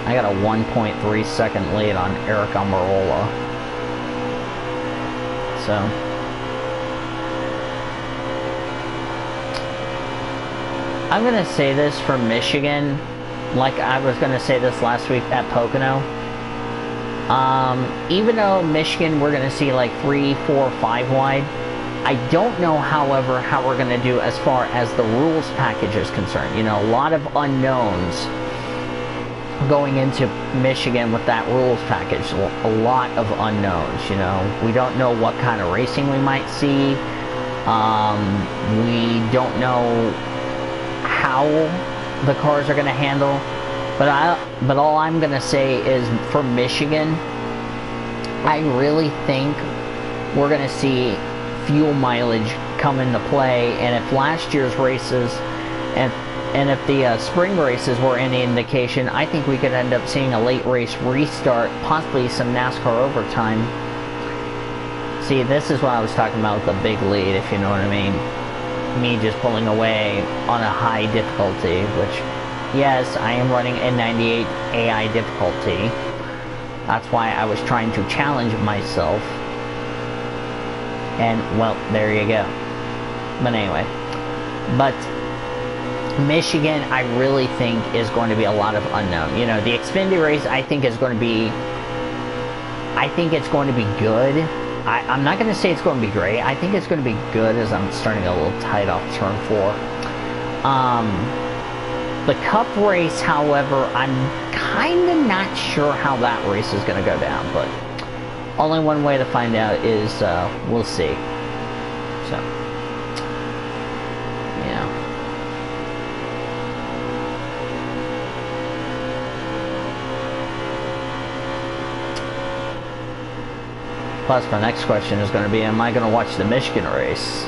I got a 1.3 second lead on Eric Almirola. So, I'm going to say this for Michigan, like I was going to say this last week at Pocono. Even though Michigan we're going to see like 3, 4, 5 wide, I don't know, however, how we're going to do as far as the rules package is concerned. You know, a lot of unknowns going into Michigan with that rules package. A lot of unknowns, you know. We don't know what kind of racing we might see. We don't know how the cars are going to handle. But all I'm going to say is for Michigan, I really think we're going to see fuel mileage come into play. And if last year's races and if the spring races were any indication, I think we could end up seeing a late race restart, possibly some NASCAR overtime. See, this is what I was talking about with the big lead, if you know what I mean. Me just pulling away on a high difficulty, which, yes, I am running N98 AI difficulty. That's why I was trying to challenge myself. And, well, there you go. But anyway. But Michigan, I really think, is going to be a lot of unknown. You know, the Xfinity race, I think, is going to be... I think it's going to be good. I'm not going to say it's going to be great. I think it's going to be good, as I'm starting a little tight off turn 4. The Cup race, however, I'm kind of not sure how that race is going to go down. But only one way to find out is we'll see. So, yeah. Plus, my next question is going to be, am I going to watch the Michigan race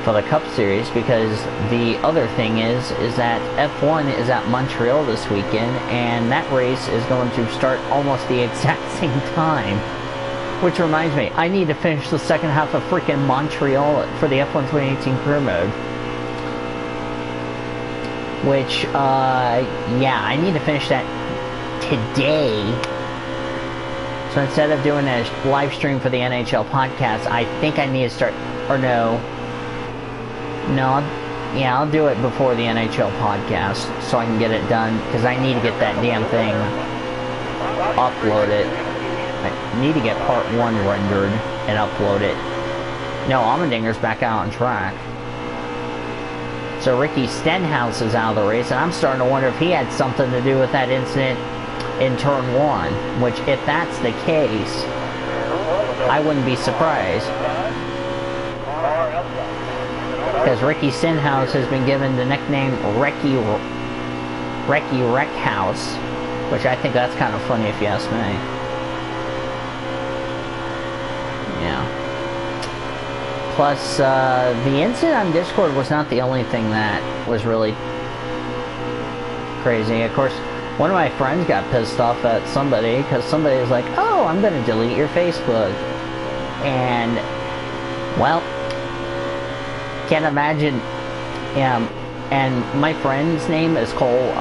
for the Cup Series? Because the other thing is that F1 is at Montreal this weekend, and that race is going to start almost the exact same time. Which reminds me, I need to finish the second half of freaking Montreal for the F1 2018 career mode. Which, yeah, I need to finish that today. So instead of doing a live stream for the NHL podcast, I think I need to start, or no, yeah, I'll do it before the NHL podcast so I can get it done, because I need to get that damn thing uploaded. I need to get part 1 rendered and upload it. No, Allmendinger's back out on track. So Ricky Stenhouse is out of the race, and I'm starting to wonder if he had something to do with that incident in turn 1, which, if that's the case, I wouldn't be surprised. Because Ricky Stenhouse has been given the nickname Wrecky Wreckhouse, which I think that's kind of funny if you ask me. Yeah. Plus, the incident on Discord was not the only thing that was really crazy. Of course, one of my friends got pissed off at somebody because somebody was like, oh, I'm going to delete your Facebook. And, well, can't imagine. Yeah, and my friend's name is Cole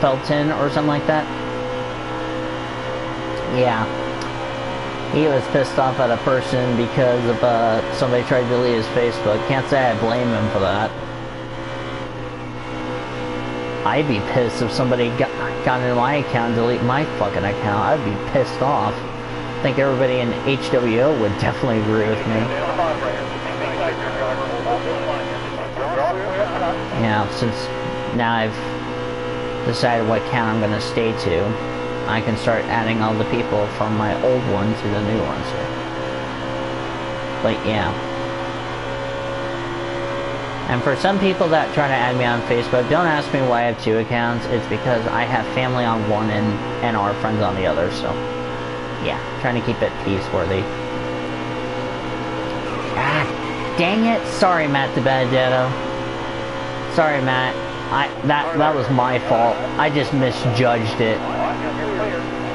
Felton or something like that. Yeah. He was pissed off at a person because of somebody tried to delete his Facebook. Can't say I blame him for that. I'd be pissed if somebody got into my account and delete my fucking account. I'd be pissed off. I think everybody in HWO would definitely agree with me. Yeah, since now I've decided what account I'm going to stay to, I can start adding all the people from my old one to the new ones. But yeah. And for some people that try to add me on Facebook, don't ask me why I have 2 accounts. It's because I have family on one and our friends on the other, so yeah, trying to keep it peace-worthy. Ah, dang it! Sorry, Matt DiBenedetto. Sorry, Matt. That was my fault. I just misjudged it.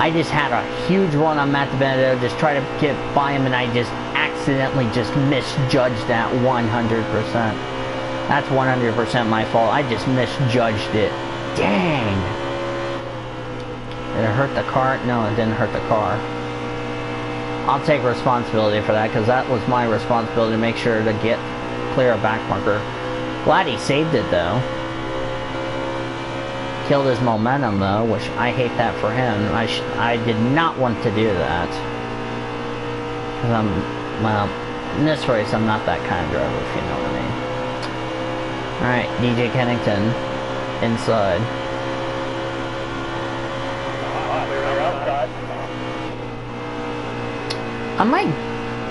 I just had a huge run on Matt DiBenedetto, just try to get by him, and I just accidentally just misjudged that 100%. That's 100% my fault. I just misjudged it. Dang! Did it hurt the car? No, it didn't hurt the car. I'll take responsibility for that, because that was my responsibility to make sure to clear a back marker. Glad he saved it, though. Killed his momentum, though, which I hate that for him. I did not want to do that. Because well, in this race, I'm not that kind of driver, if you know what I mean. Alright, DJ Kennington, inside. I might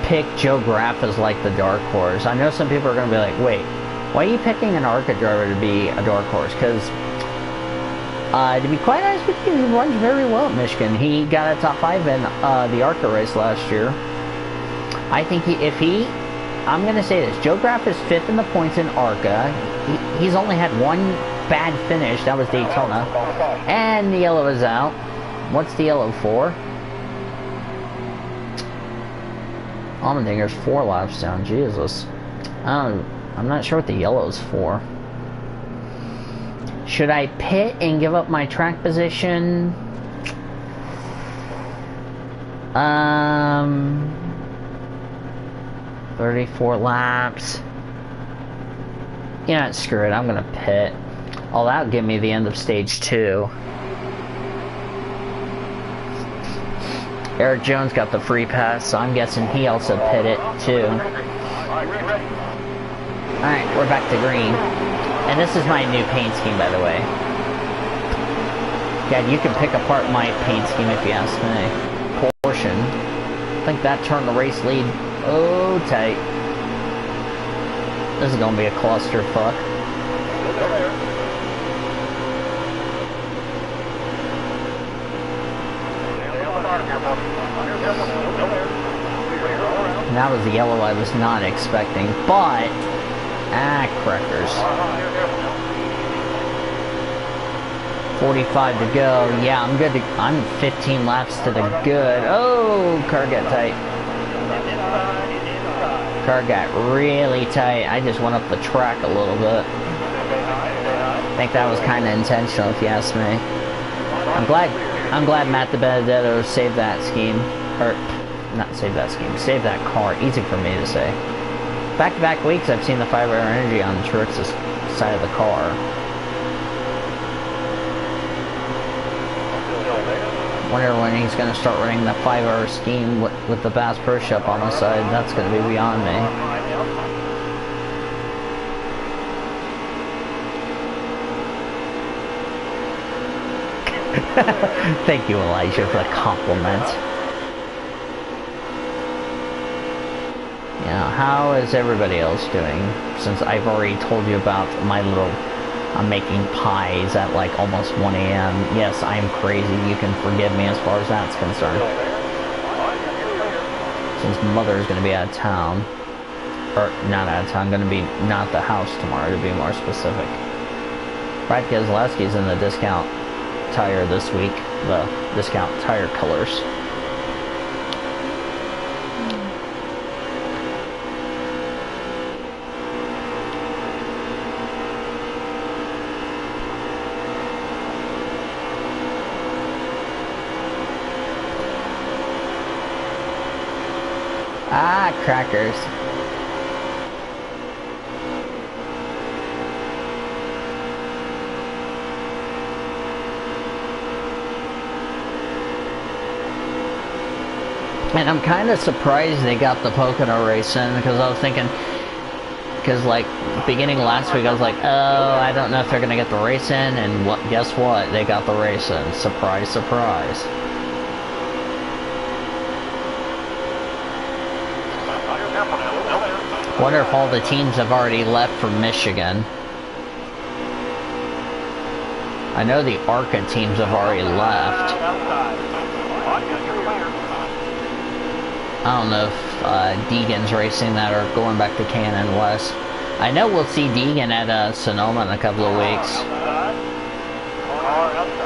pick Joe Graff as like the dark horse. I know some people are going to be like, wait, why are you picking an ARCA driver to be a dark horse? Because, to be quite honest with you, he runs very well at Michigan. He got a top 5 in the ARCA race last year. I think I'm going to say this, Joe Graff is 5th in the points in ARCA. He's only had one bad finish, that was Daytona. And the yellow is out. What's the yellow for? Allmendinger's 4 laps down, Jesus. I'm not sure what the yellow's for. Should I pit and give up my track position? 34 laps. Yeah, screw it, I'm gonna pit. Oh, that'll give me the end of stage 2. Eric Jones got the free pass, so I'm guessing he also pitted too. Alright, we're back to green. And this is my new paint scheme, by the way. God, you can pick apart my paint scheme if you ask me. Portion. I think that turned the race lead. Oh, tight. This is gonna be a clusterfuck. And that was the yellow I was not expecting, but crackers. 45 to go. Yeah, I'm good. I'm 15 laps to the good. Oh, car got tight. Car got really tight. I just went up the track a little bit. I think that was kind of intentional, if you ask me. I'm glad Matt DiBenedetto saved that scheme, or not saved that scheme, saved that car. Easy for me to say. Back-to-back weeks, I've seen the 5-hour energy on Truex's side of the car. Wonder when he's going to start running the 5-hour scheme with the Bass Pro Shop on the side. That's going to be beyond me. Thank you, Elijah, for the compliment. Yeah, how is everybody else doing? Since I've already told you about my little... I'm making pies at like almost 1 a.m. Yes, I'm crazy. You can forgive me as far as that's concerned. Since Mother is going to be out of town. Or, not out of town. Going to be not at the house tomorrow, to be more specific. Brad Keselowski's in the discount tire this week. The discount tire colors. Ah, crackers. And I'm kind of surprised they got the Pocono race in, because I was thinking, because like beginning last week I was like, oh, I don't know if they're gonna get the race in, and what? Guess what? They got the race in. Surprise, surprise. Wonder if all the teams have already left for Michigan. I know the ARCA teams have already left. I don't know if Deegan's racing that or going back to Cannon West. I know we'll see Deegan at Sonoma in a couple of weeks.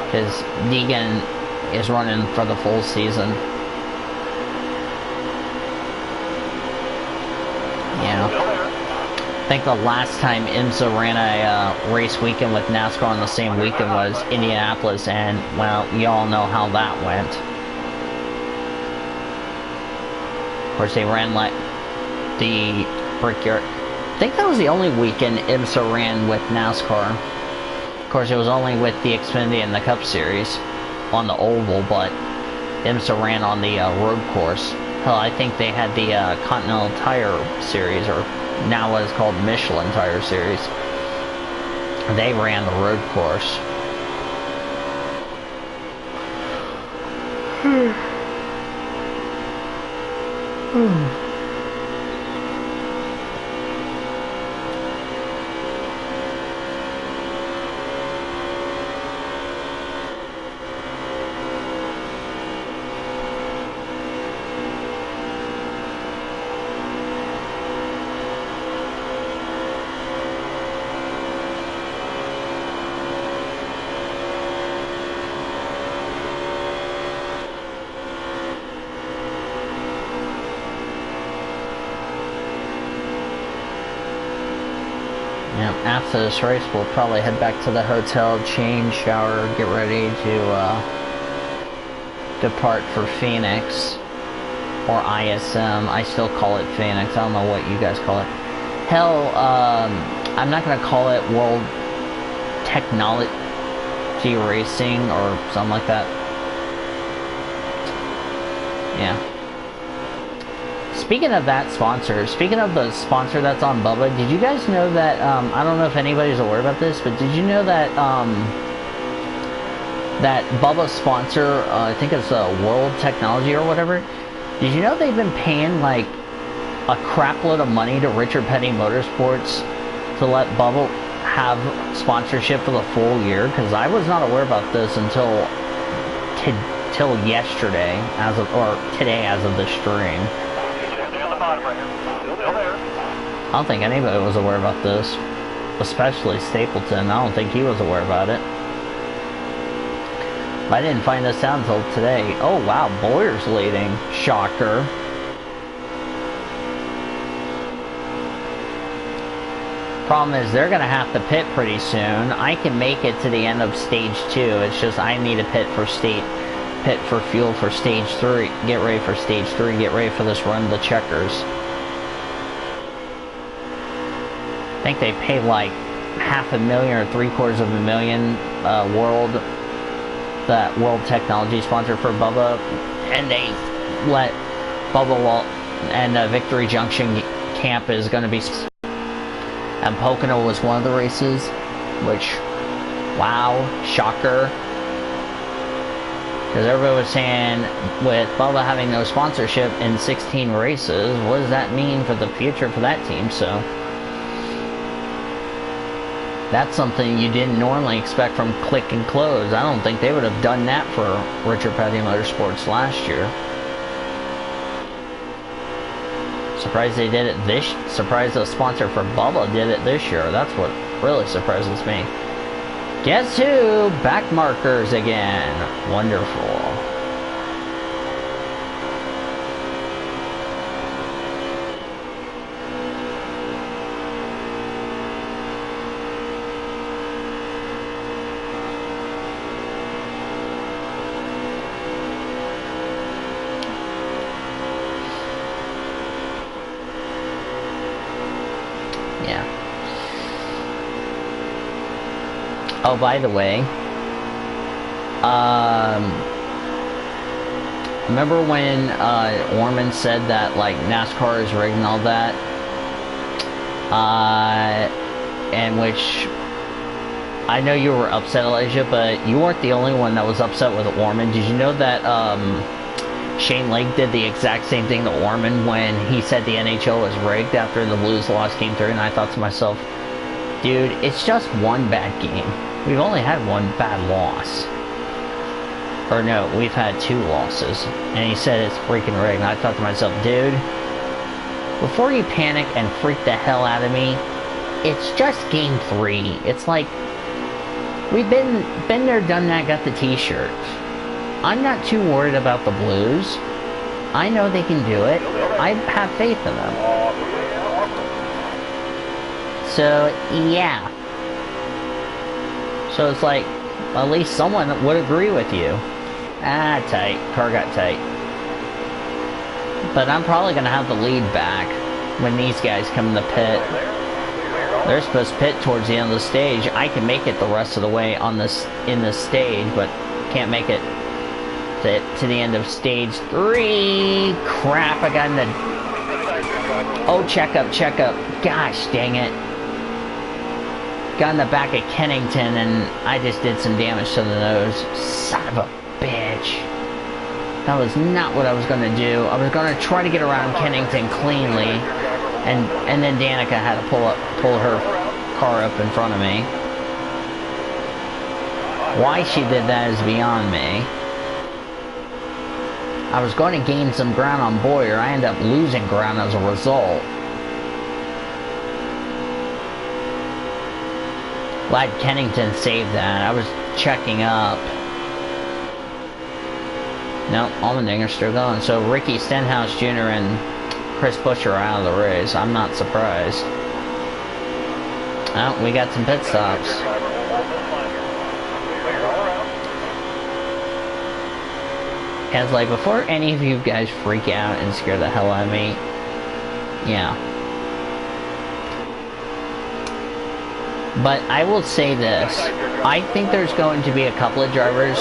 Because Deegan is running for the full season. Yeah. I think the last time IMSA ran a race weekend with NASCAR on the same weekend was Indianapolis, and, well, y'all know how that went. Of course, they ran like the Brickyard. I think that was the only weekend IMSA ran with NASCAR. Of course, it was only with the Xfinity and the Cup Series on the oval, but IMSA ran on the road course. Hell, I think they had the Continental Tire Series, or now what is called Michelin Tire Series. They ran the road course. After this race, we'll probably head back to the hotel, change, shower, get ready to depart for Phoenix, or ISM. I still call it Phoenix. I don't know what you guys call it. Hell, I'm not gonna call it World Technology Racing or something like that. Yeah. Speaking of that sponsor, speaking of the sponsor that's on Bubba, did you guys know that, I don't know if anybody's aware about this, but did you know that, that Bubba sponsor, I think it's World Technology or whatever, did you know they've been paying, like, a crap load of money to Richard Petty Motorsports to let Bubba have sponsorship for the full year? Because I was not aware about this until yesterday, or today as of the stream. I don't think anybody was aware about this, especially Stapleton. I don't think he was aware about it. I didn't find this out until today. Oh wow, Boyer's leading. Shocker. Problem is, they're gonna have to pit pretty soon. I can make it to the end of stage 2. It's just I need to pit for fuel for stage 3. Get ready for stage 3. Get ready for this run of the checkers. I think they pay like $500,000 or $750,000 that World Technology sponsor for Bubba, and they let Bubba and Victory Junction Camp is going to be, and Pocono was one of the races, which, wow, shocker. Because everybody was saying, with Bubba having no sponsorship in 16 races, what does that mean for the future for that team? So that's something you didn't normally expect from Click and Close. I don't think they would have done that for Richard Petty Motorsports last year. Surprised they did it this. Surprised the sponsor for Bubba did it this year. That's what really surprises me. Guess who? Back markers again. Wonderful. Oh, by the way, remember when Orman said that like NASCAR is rigged and all that? And which I know you were upset, Elijah, but you weren't the only one that was upset with Orman. Did you know that Shane Lake did the exact same thing to Orman when he said the NHL was rigged after the Blues loss came through? And I thought to myself, dude, it's just one bad game. We've only had one bad loss. Or no, we've had 2 losses. And he said it's freaking rigged. And I thought to myself, dude, before you panic and freak the hell out of me, it's just game 3. It's like, we've been there, done that, got the t-shirt. I'm not too worried about the Blues. I know they can do it. I have faith in them. So, yeah. So it's like, at least someone would agree with you. Ah, tight. Car got tight. But I'm probably going to have the lead back when these guys come in the pit. They're supposed to pit towards the end of the stage. I can make it the rest of the way on this in this stage, but can't make it to the end of stage 3. Crap, I got in the... Oh, check up. Gosh, dang it. Got in the back of Kennington, and I just did some damage to the nose. Son of a bitch. That was not what I was going to do. I was going to try to get around Kennington cleanly, and then Danica had to pull her car up in front of me. Why she did that is beyond me. I was going to gain some ground on Boyer. I ended up losing ground as a result. Glad Kennington saved that. I was checking up. Nope, Allmendinger's still going. So Ricky Stenhouse Jr. and Chris Buescher are out of the race. I'm not surprised. Oh, we got some pit stops. And it's like, before any of you guys freak out and scare the hell out of me, yeah. But I will say this. I think there's going to be a couple of drivers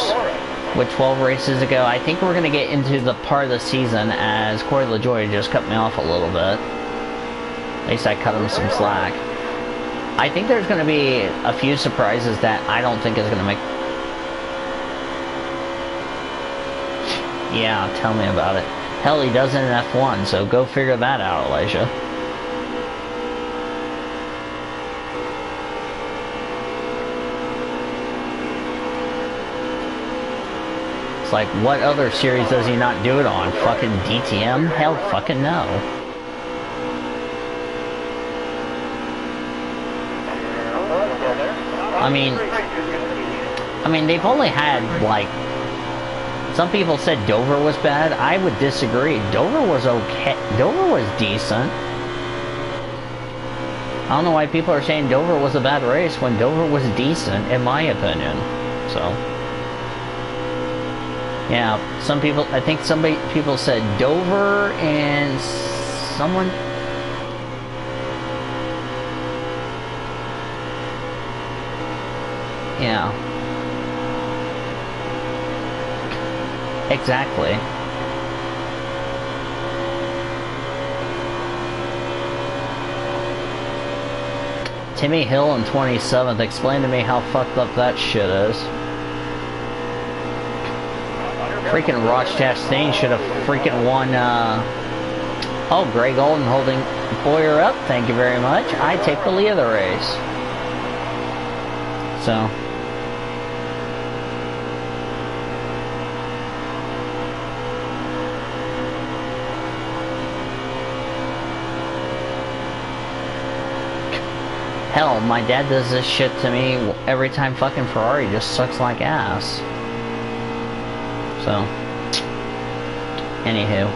with 12 races ago. I think we're going to get into the part of the season as Corey LaJoie just cut me off a little bit. At least I cut him some slack. I think there's going to be a few surprises that I don't think is going to make... Yeah, tell me about it. Hell, he does in an F1, so go figure that out, Elijah. It's like, what other series does he not do it on? Fucking DTM? Hell fucking no. I mean, they've only had, like... Some people said Dover was bad. I would disagree. Dover was okay. Dover was decent. I don't know why people are saying Dover was a bad race when Dover was decent, in my opinion. So, yeah, some people, I think people said Dover and someone... Yeah. Exactly. Timmy Hill in 27th. Explain to me how fucked up that shit is. Freaking Ross Chastain should have freaking won, Oh, Greg Olden holding Boyer up. Thank you very much. I take the lead of the race. So... Hell, my dad does this shit to me every time fucking Ferrari just sucks like ass. So, anywho.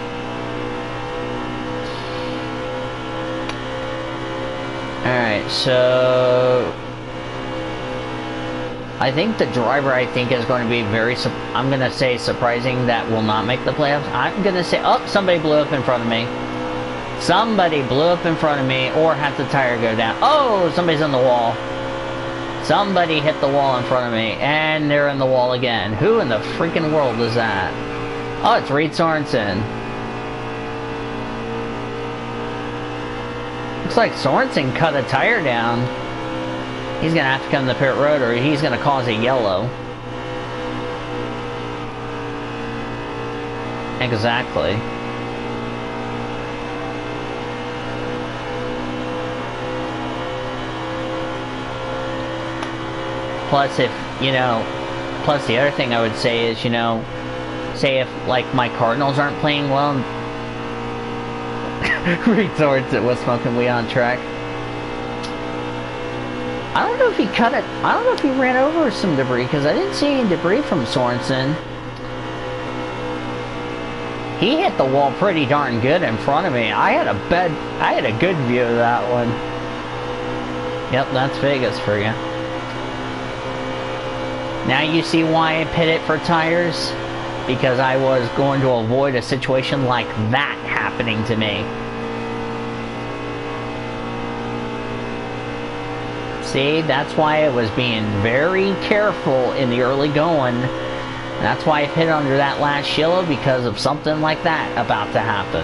Alright, so... I think the driver I think is going to be very, I'm going to say surprising that will not make the playoffs. I'm going to say, oh, somebody blew up in front of me. Somebody blew up in front of me or had the tire go down. Oh, somebody's on the wall. Somebody hit the wall in front of me, and they're in the wall again. Who in the freaking world is that? Oh, it's Reed Sorensen. Looks like Sorensen cut a tire down. He's gonna have to come to the pit road, or he's gonna cause a yellow. Exactly. Plus, if, you know, plus the other thing I would say is, you know, say if, like, my Cardinals aren't playing well, resorts it was smoking weed on track. I don't know if he cut it, I don't know if he ran over some debris, because I didn't see any debris from Sorensen. He hit the wall pretty darn good in front of me. I had a good view of that one. Yep, that's Vegas for you. Now you see why I pitted for tires? Because I was going to avoid a situation like that happening to me. See, that's why I was being very careful in the early going. That's why I hit under that last yellow, because of something like that about to happen.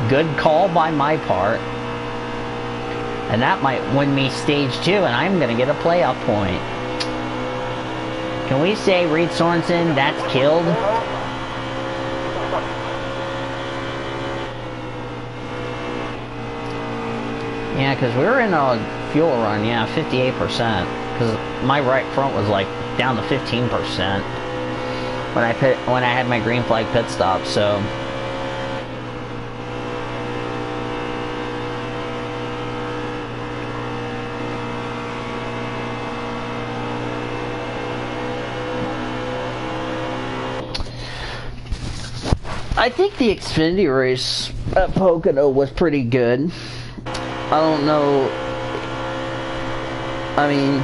Good call by my part. And that might win me stage 2, and I'm going to get a playoff point. Can we say Reed Sorensen, that's killed? Yeah, because we were in a fuel run, yeah, 58%. Because my right front was like down to 15% when I had my green flag pit stop, so. I think the Xfinity race at Pocono was pretty good. I don't know. I mean,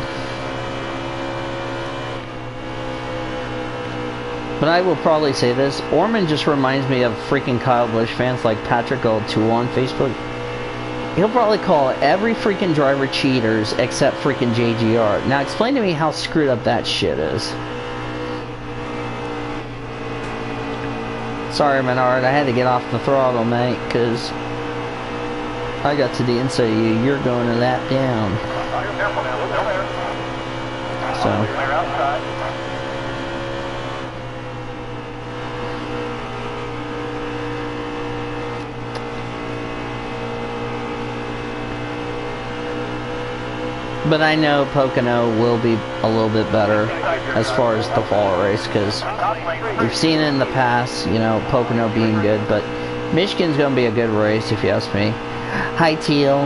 but I will probably say this. Orman just reminds me of freaking Kyle Busch fans like Patrick O'Toole on Facebook. He'll probably call every freaking driver cheaters except freaking JGR. Now explain to me how screwed up that shit is. Sorry, Menard, I had to get off the throttle, mate, because I got to the inside of you. You're going a lap down. So. But I know Pocono will be a little bit better as far as the fall race, because we've seen it in the past, you know, Pocono being good, but Michigan's going to be a good race if you ask me. Hi, Teal.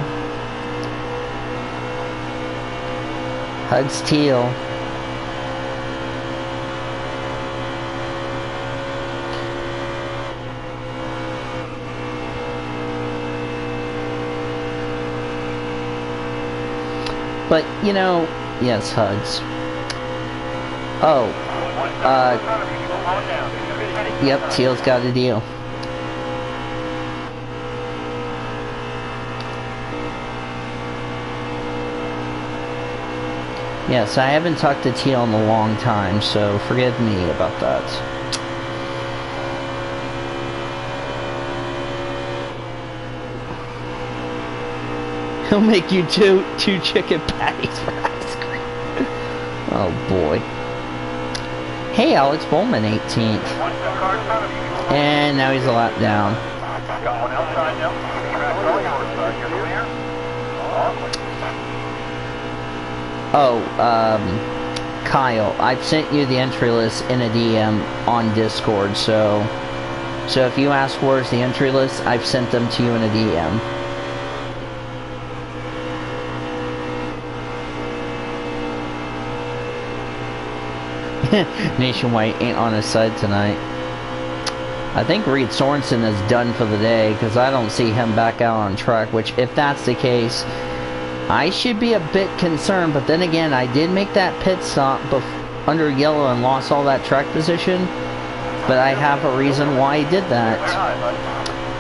Hugs Teal. But, you know, yes, hugs. Oh, yep, Teal's got a deal. Yes, I haven't talked to Teal in a long time, so forgive me about that. He'll make you two chicken patties for ice cream. Oh boy. Hey, Alex Bowman, 18th. And now he's a lap down. Oh, Kyle, I've sent you the entry list in a DM on Discord, so if you ask where's the entry list, I've sent them to you in a DM. Nationwide ain't on his side tonight. I think Reed Sorensen is done for the day, because I don't see him back out on track, which if that's the case, I should be a bit concerned. But then again, I did make that pit stop under yellow and lost all that track position, but I have a reason why I did that,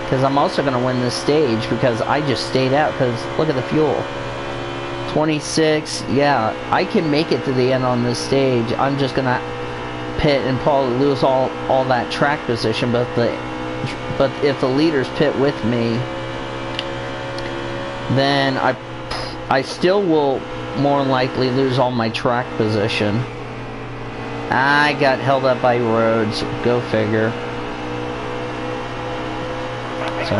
because I'm also going to win this stage because I just stayed out, because look at the fuel. 26. Yeah, I can make it to the end on this stage. I'm just gonna pit and probably lose all that track position, but if the leaders pit with me, then I still will more than likely lose all my track position. I got held up by roads. Go figure. So.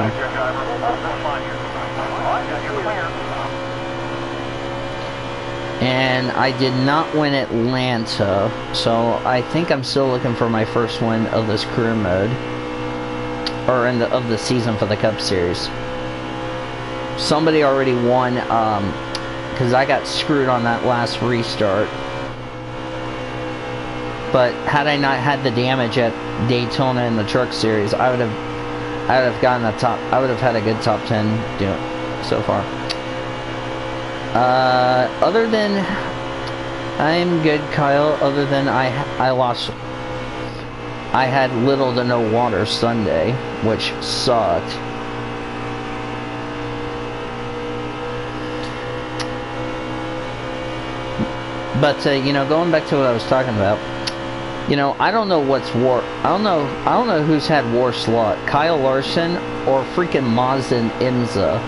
And I did not win Atlanta, so I think I'm still looking for my first win of this career mode, or of the season for the Cup Series. Somebody already won, because I got screwed on that last restart. But had I not had the damage at Daytona in the Truck Series, I would have gotten a top. I would have had a good top 10 doing so far. Other than I'm good, Kyle. Other than I lost. I had little to no water Sunday, which sucked. But you know, going back to what I was talking about, you know, I don't know what's war. I don't know who's had worse luck, Kyle Larson or freaking Mazda and IMSA.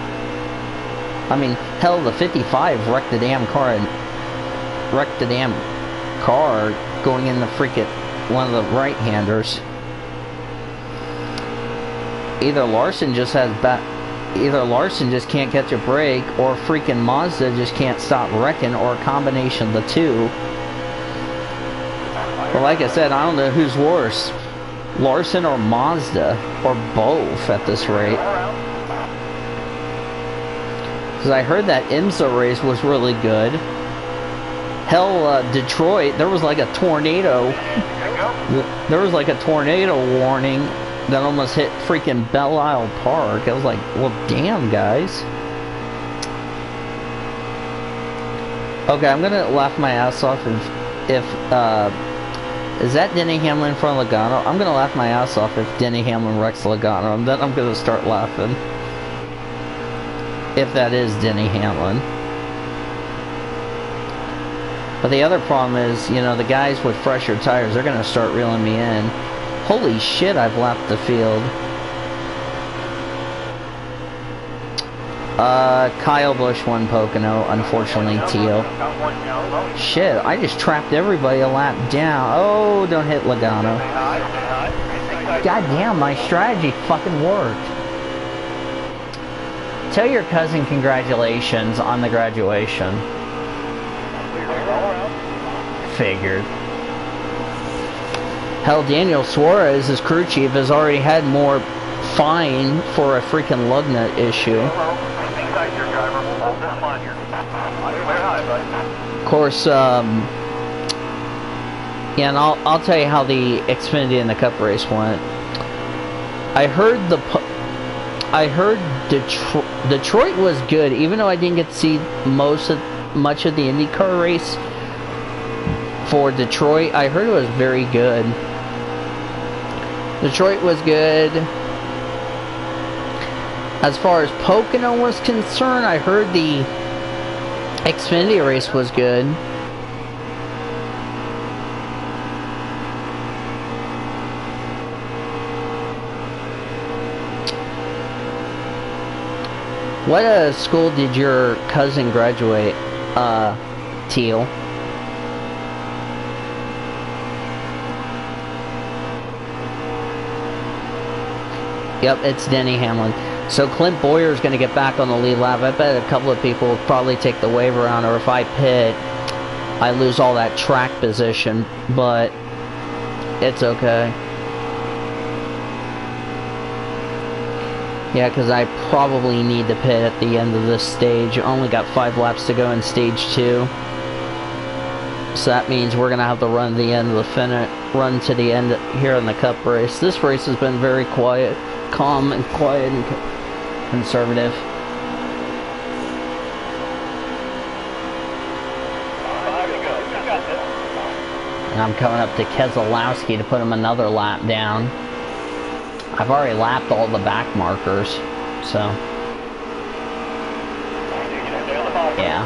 I mean, hell, the 55 wrecked the damn car going in the freaking one of the right-handers. Either Larson just can't catch a break, or freaking Mazda just can't stop wrecking, or a combination of the two. But like I said, I don't know who's worse, Larson or Mazda, or both at this rate. Because I heard that IMSA race was really good. Hell, Detroit, there was like a tornado. There was like a tornado warning that almost hit freaking Belle Isle Park. I was like, well, damn, guys. Okay, I'm gonna laugh my ass off if is that Denny Hamlin in front of Logano? I'm gonna laugh my ass off if Denny Hamlin wrecks Logano, and then I'm gonna start laughing. If that is Denny Hamlin. But the other problem is, you know, the guys with fresher tires, they're gonna start reeling me in. Holy shit, I've lapped the field. Kyle Busch won Pocono, unfortunately, Teal. Shit, I just trapped everybody a lap down. Oh, don't hit Logano. God damn, my strategy fucking worked. Tell your cousin congratulations on the graduation. Figured. Hell, Daniel Suarez, his crew chief, has already had more fine for a freaking lug nut issue. Of course, yeah, and I'll tell you how the Xfinity and the Cup race went. I heard Detroit was good, even though I didn't get to see much of the IndyCar race. For Detroit, I heard it was very good. Detroit was good. As far as Pocono was concerned, I heard the Xfinity race was good. What school did your cousin graduate, Teal? Yep, it's Denny Hamlin. So Clint Boyer's going to get back on the lead lap. I bet a couple of people will probably take the wave around, or if I pit, I lose all that track position, but it's okay. Yeah, because I probably need to pit at the end of this stage. I only got 5 laps to go in stage 2. So that means we're going to have to run the end of the run to the end here in the Cup race. This race has been very quiet, calm and quiet and conservative. And I'm coming up to Keselowski to put him another lap down. I've already lapped all the back markers, so yeah.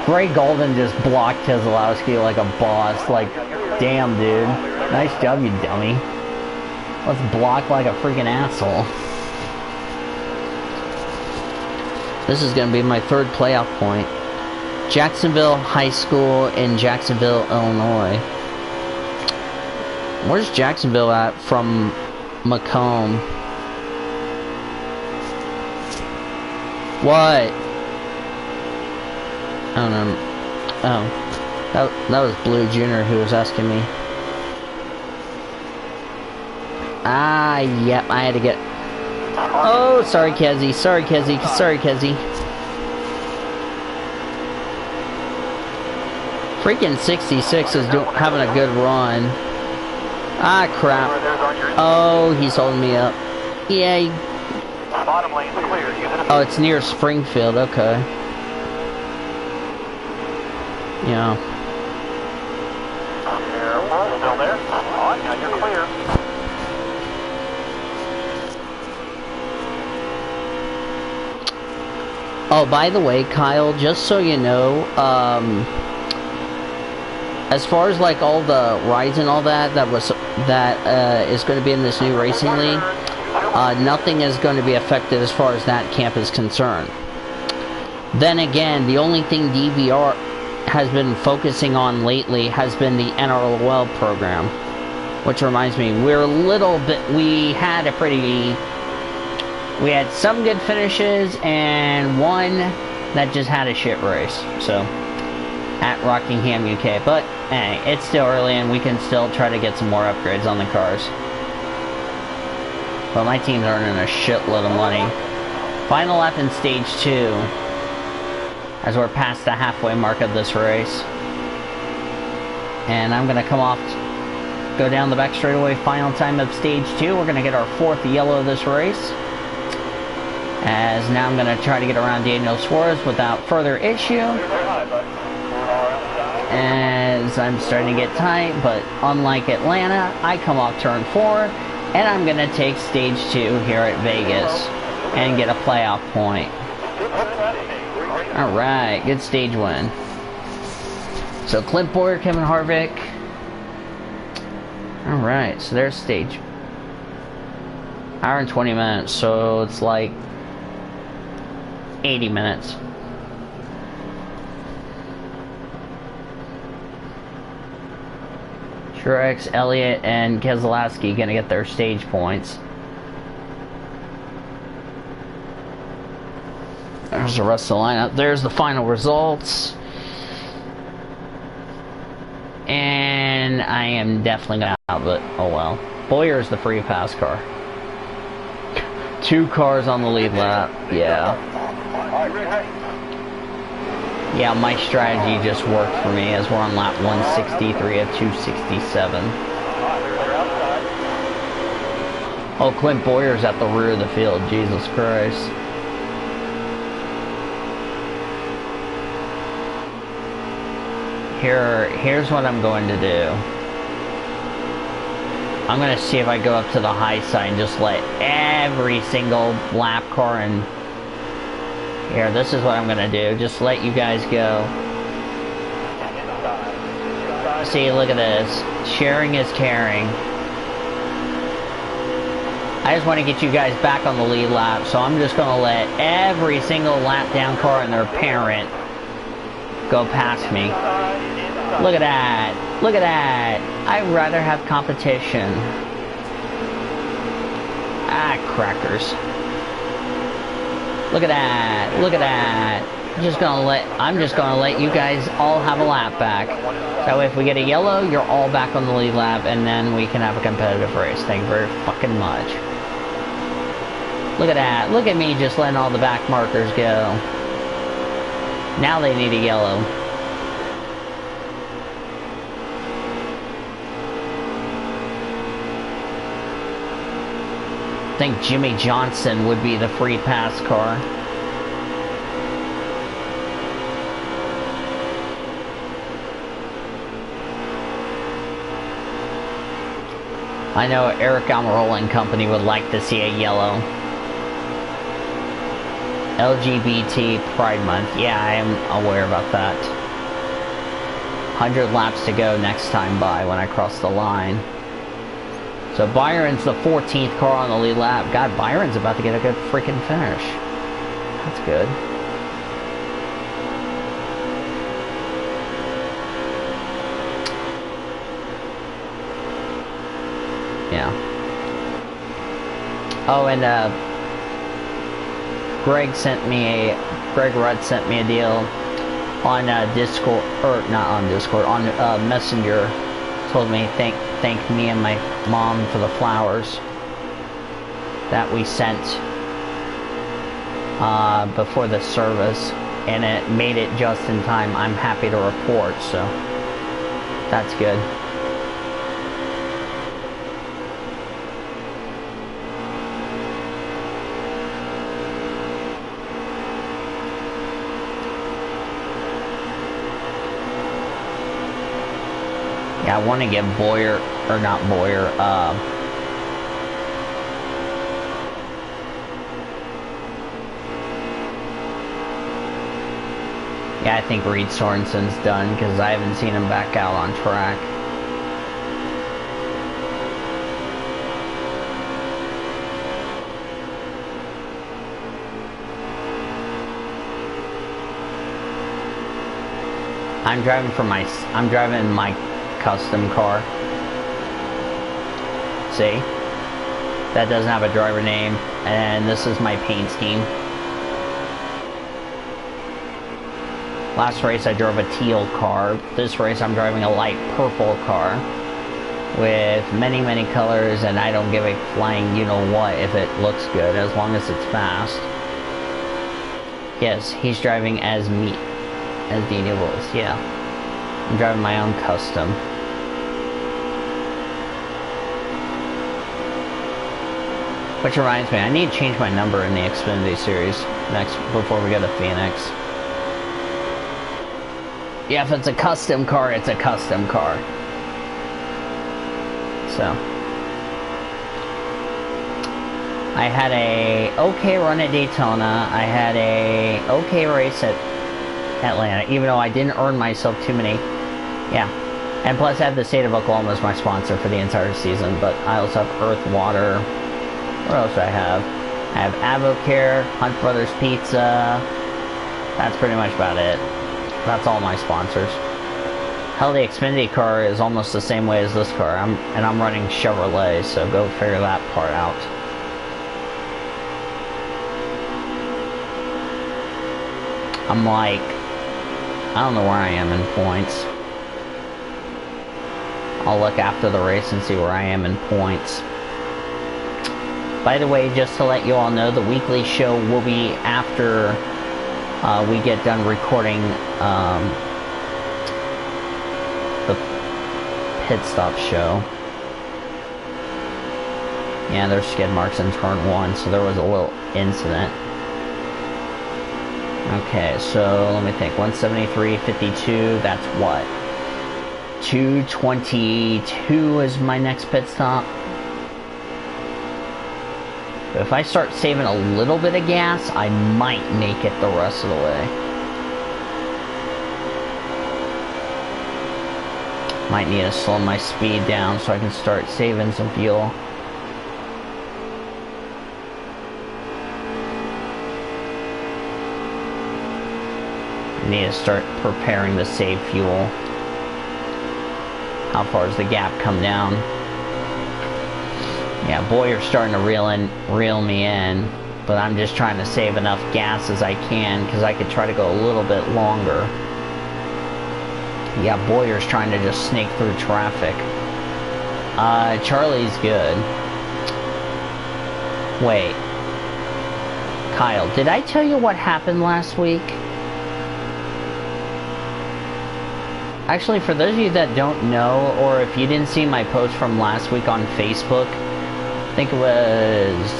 Ray Golden just blocked Keselowski like a boss. Like, damn, dude. Nice job, you dummy. Let's block like a freaking asshole. This is going to be my third playoff point. Jacksonville High School in Jacksonville, Illinois. Where's Jacksonville at from Macomb? What? I don't know. Oh. That was Blue Jr. who was asking me. Ah, yep, I had to get... Oh, sorry, Kezzy. Sorry, Kezzy. Sorry, Kezzy. Freaking 66 is having a good run. Ah, crap. Oh, he's holding me up. Yeah. Bottom lane's clear. Oh, it's near Springfield. Okay. Yeah. Careful. Still there? On, now you're clear. Oh, by the way, Kyle, just so you know, as far as like all the rides and all that is going to be in this new racing league, nothing is going to be affected as far as that camp is concerned. Then again, the only thing DVR has been focusing on lately has been the NRLL program, which reminds me, we had some good finishes and one that just had a shit race. So at Rockingham, UK, but hey, it's still early and we can still try to get some more upgrades on the cars. But my team's earning a shitload of money. Final lap in stage 2, as we're past the halfway mark of this race. And I'm gonna go down the back straightaway, final time of stage 2. We're gonna get our 4th yellow of this race. As now I'm gonna try to get around Daniel Suarez without further issue. As I'm starting to get tight, but unlike Atlanta, I come off turn 4, and I'm going to take stage 2 here at Vegas and get a playoff point. Alright, good stage win. So Clint Boyer, Kevin Harvick. Alright, so there's stage. Hour and 20 minutes, so it's like 80 minutes. Truex, Elliott, and Keselowski gonna get their stage points. There's the rest of the lineup. There's the final results. And I am definitely gonna out, but oh well. Boyer's the free pass car. 2 cars on the lead lap. Yeah. Yeah, my strategy just worked for me as we're on lap 163 of 267. Oh, Clint Boyer's at the rear of the field. Jesus Christ. Here's what I'm going to do. I'm going to see if I go up to the high side and just let every single lap car and... Here, this is what I'm gonna do. Just let you guys go. See, look at this. Sharing is caring. I just want to get you guys back on the lead lap, so I'm just gonna let every single lap down car and their parent go past me. Look at that. Look at that. I'd rather have competition. Ah, crackers. Look at that. Look at that. I'm just gonna let you guys all have a lap back. So if we get a yellow, you're all back on the lead lap, and then we can have a competitive race. Thank you very fucking much. Look at that. Look at me just letting all the back markers go. Now they need a yellow. I think Jimmy Johnson would be the free pass car. I know Eric Almirola and company would like to see a yellow. LGBT Pride Month. Yeah, I am aware about that. 100 laps to go next time by when I cross the line. So Byron's the 14th car on the lead lap. God, Byron's about to get a good freaking finish. That's good. Yeah. Oh, and Greg Rudd sent me a deal on Discord, or not on Discord, on Messenger. Told me thank me and my mom for the flowers that we sent before the service, and it made it just in time. I'm happy to report, so that's good. Yeah, I want to get Boyer, or not Boyer, yeah, I think Reed Sorensen's done, because I haven't seen him back out on track. I'm driving my custom car. See? That doesn't have a driver name, and this is my paint scheme. Last race I drove a teal car. This race I'm driving a light purple car with many, many colors, and I don't give a flying you-know-what if it looks good, as long as it's fast. Yes, he's driving as me, as Daniel Willis, yeah. I'm driving my own custom. Which reminds me, I need to change my number in the Xfinity Series before we go to Phoenix. Yeah, if it's a custom car, it's a custom car. So. I had a okay run at Daytona. I had a okay race at Atlanta, even though I didn't earn myself too many. Yeah. And plus I have the state of Oklahoma as my sponsor for the entire season, but I also have Earth Water. What else do I have? I have AvoCare, Hunt Brothers Pizza. That's pretty much about it. That's all my sponsors. Hell, the Xfinity car is almost the same way as this car. I'm running Chevrolet, so go figure that part out. I'm like, I don't know where I am in points. I'll look after the race and see where I am in points. By the way, just to let you all know, the weekly show will be after we get done recording the pit stop show. Yeah, there's skid marks in turn 1, so there was a little incident. Okay, so let me think. 173.52, that's what? 222 is my next pit stop. But if I start saving a little bit of gas, I might make it the rest of the way. Might need to slow my speed down so I can start saving some fuel. I need to start preparing to save fuel. How far does the gap come down? Yeah, Boyer's starting to reel me in, but I'm just trying to save enough gas as I can, because I could try to go a little bit longer. Yeah, Boyer's trying to just snake through traffic. Charlie's good. Wait. Kyle, did I tell you what happened last week? Actually, for those of you that don't know, or if you didn't see my post from last week on Facebook, I think it was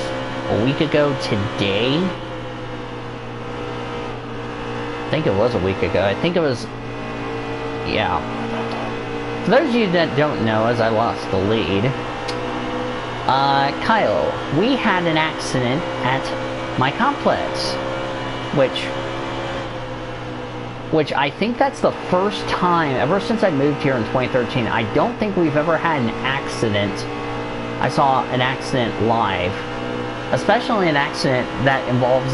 a week ago today. I think it was a week ago. I think it was, yeah. For those of you that don't know, as I lost the lead, Kyle, we had an accident at my complex. which I think that's the first time, ever since I moved here in 2013, I don't think we've ever had an accident. I saw an accident live, especially an accident that involves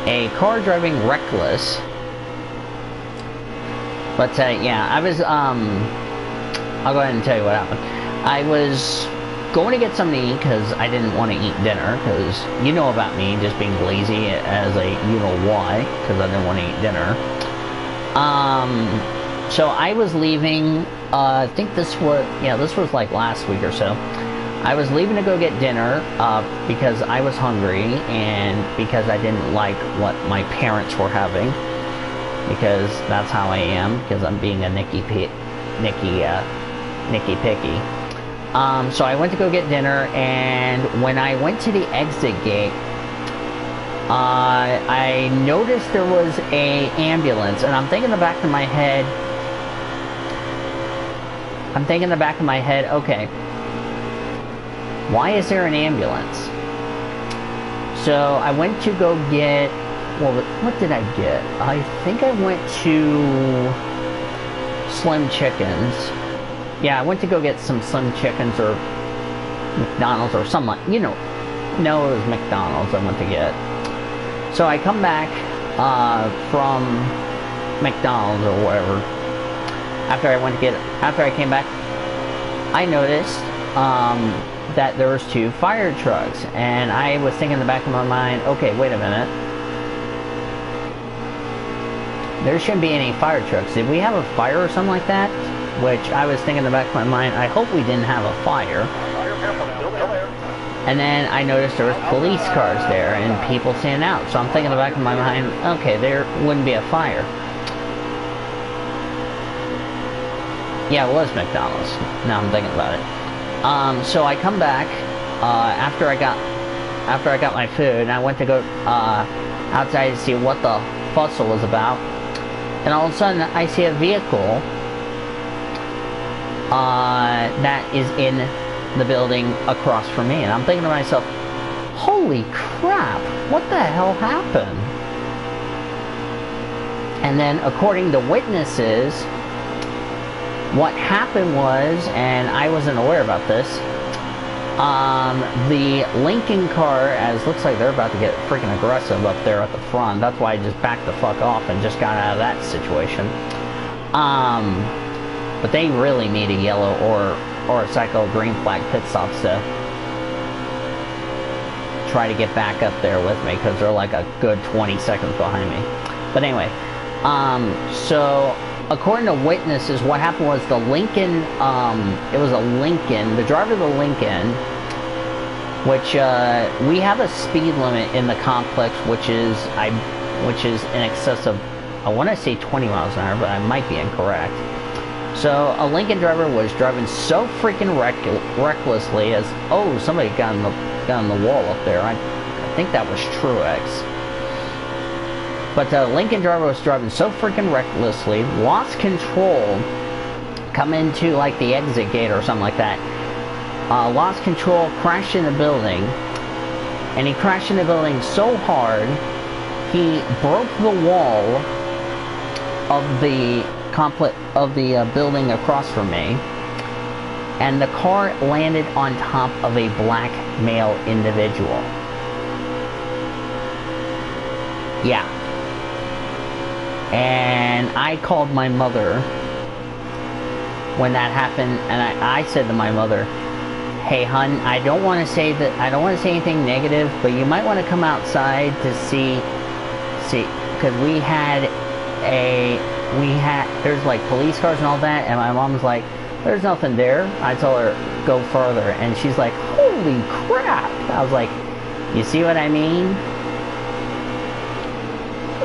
a car driving reckless. But yeah, I was, I'll go ahead and tell you what happened. I was going to get something to eat because I didn't want to eat dinner, because you know about me, just being lazy as a you-know-why, because I didn't want to eat dinner. So I was leaving, I think this was like last week or so. I was leaving to go get dinner, because I was hungry, and because I didn't like what my parents were having. Because that's how I am, because I'm being a Nicky Picky. So I went to go get dinner, and when I went to the exit gate, I noticed there was a ambulance, and I'm thinking in the back of my head, okay, why is there an ambulance? So I went to go get, well, what did I get? I think I went to Slim Chickens. Yeah, I went to go get some Slim Chickens or McDonald's or something, you know. No, it was McDonald's I went to get. So I come back from McDonald's or whatever. After I came back, I noticed that there was 2 fire trucks, and I was thinking in the back of my mind, okay, wait a minute. There shouldn't be any fire trucks. Did we have a fire or something like that? Which I was thinking in the back of my mind, I hope we didn't have a fire. And then I noticed there was police cars there and people standing out. So I'm thinking in the back of my mind, okay, there wouldn't be a fire. Yeah, it was McDonald's. Now I'm thinking about it. So I come back after I got my food, and I went to go outside to see what the fuss was about. And all of a sudden, I see a vehicle that is in the building across from me, and I'm thinking to myself, holy crap, what the hell happened? And then according to witnesses, what happened was, and I wasn't aware about this, the Lincoln car, as looks like they're about to get freaking aggressive up there at the front. That's why I just backed the fuck off and just got out of that situation. But they really need a yellow or a cycle green flag pit stops to try to get back up there with me, because they're like a good 20 seconds behind me. But anyway, so according to witnesses, what happened was the Lincoln, it was a Lincoln, the driver of the Lincoln, which we have a speed limit in the complex, which is in excess of, I want to say 20 miles an hour, but I might be incorrect. So a Lincoln driver was driving so freaking recklessly as, oh, somebody got on the wall up there. I think that was Truex. But the Lincoln driver was driving so freaking recklessly, lost control, come into like the exit gate or something like that. Lost control, crashed in the building, and he crashed in the building so hard, he broke the wall of the building across from me, and the car landed on top of a black male individual. Yeah. And I called my mother when that happened, and I said to my mother, hey hun, I don't want to say anything negative, but you might want to come outside to see, because there's like police cars and all that, and my mom's like, there's nothing there. I told her, go further, and she's like, holy crap. I was like, you see what I mean?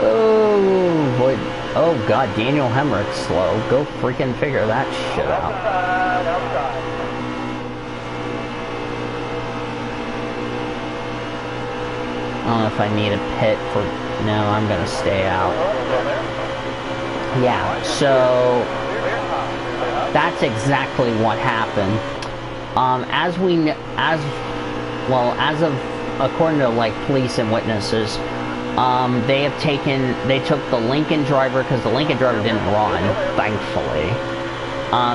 Oh boy. Oh god, Daniel Hemrick's slow. Go freaking figure that shit out. I don't know if I need a pit for... No, I'm gonna stay out. Yeah, so that's exactly what happened. According to like police and witnesses, They took the Lincoln driver, because the Lincoln driver didn't run, thankfully.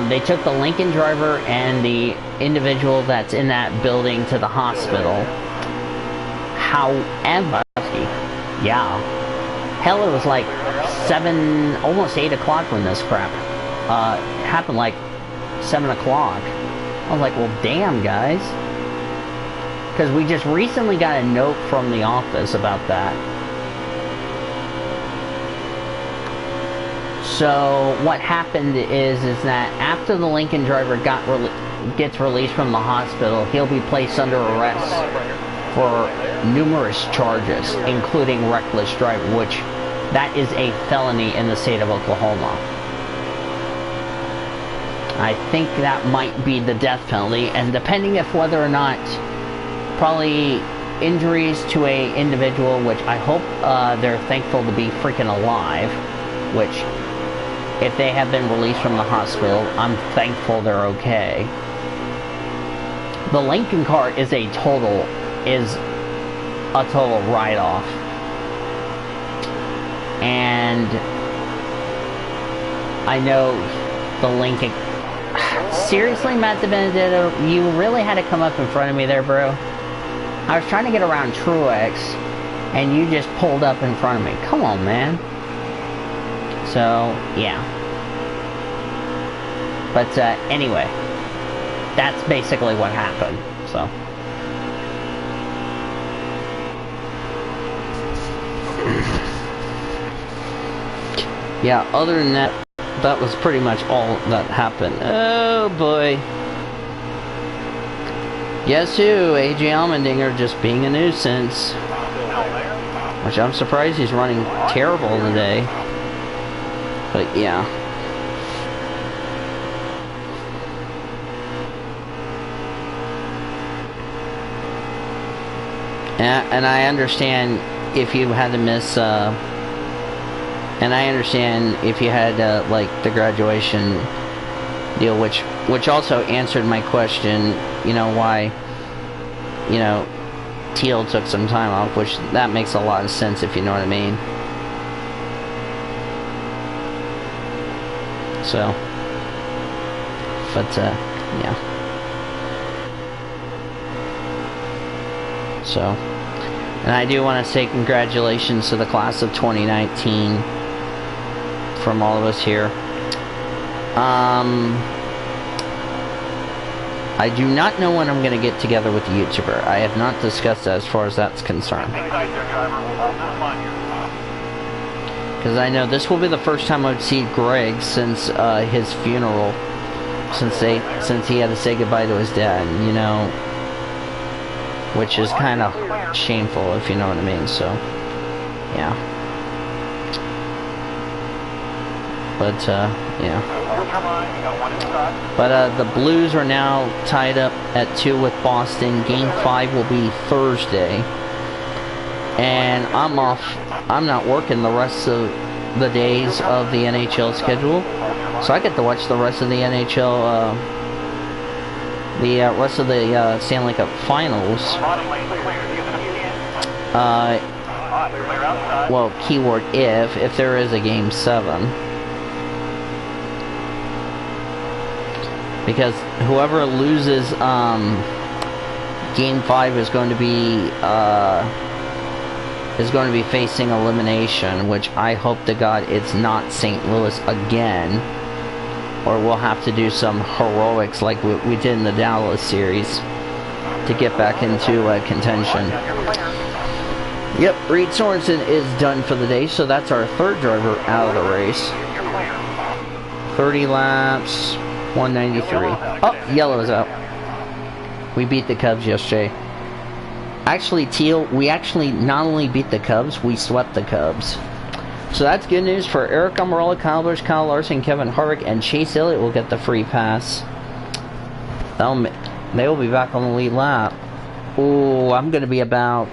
They took the Lincoln driver and the individual that's in that building to the hospital. However, yeah, hell, it was like 7, almost 8 o'clock when this crap happened, like 7 o'clock. I was like, well, damn, guys. Because we just recently got a note from the office about that. So what happened is that after the Lincoln driver gets released from the hospital, he'll be placed under arrest for numerous charges, including reckless driving, which that is a felony in the state of Oklahoma. I think that might be the death penalty, and depending if whether or not, probably injuries to a individual, which I hope they're thankful to be freaking alive, which if they have been released from the hospital, I'm thankful they're okay. The Lincoln car is a total write-off. And I know the Lincoln... Seriously, Matt DiBenedetto, you really had to come up in front of me there, bro? I was trying to get around Truex, and you just pulled up in front of me. Come on, man. So, yeah. But, anyway. That's basically what happened, so. Yeah, other than that, that was pretty much all that happened. Oh, boy. Guess who? AJ Allmendinger just being a nuisance. Which I'm surprised he's running terrible today. But yeah. And I understand if you had to miss, and I understand if you had, like, the graduation deal, which also answered my question, you know, why, you know, Teal took some time off, which that makes a lot of sense, if you know what I mean. So, but, yeah. So, and I do want to say congratulations to the class of 2019 from all of us here. I do not know when I'm going to get together with the YouTuber. I have not discussed that as far as that's concerned. Because I know this will be the first time I've seen Greg since his funeral. Since he had to say goodbye to his dad, you know. Which is kind of shameful, if you know what I mean, so. Yeah. But, yeah. But, the Blues are now tied up at 2 with Boston. Game 5 will be Thursday. And I'm off. I'm not working the rest of the days of the NHL schedule. So I get to watch the rest of the NHL, the rest of the Stanley Cup Finals. Well, keyword if there is a Game 7. Because whoever loses Game 5 is going to be facing elimination, which I hope to God it's not St. Louis again, or we'll have to do some heroics like we did in the Dallas series to get back into contention. Yep, Reed Sorensen is done for the day, so that's our third driver out of the race. 30 laps. 193. Oh, yellow is out. We beat the Cubs yesterday. Actually, Teal, we actually not only beat the Cubs, we swept the Cubs. So that's good news for Eric Almirola, Kyle Busch, Kyle Larson, Kevin Harvick, and Chase Elliott will get the free pass. They will be back on the lead lap. Ooh, I'm going to be about...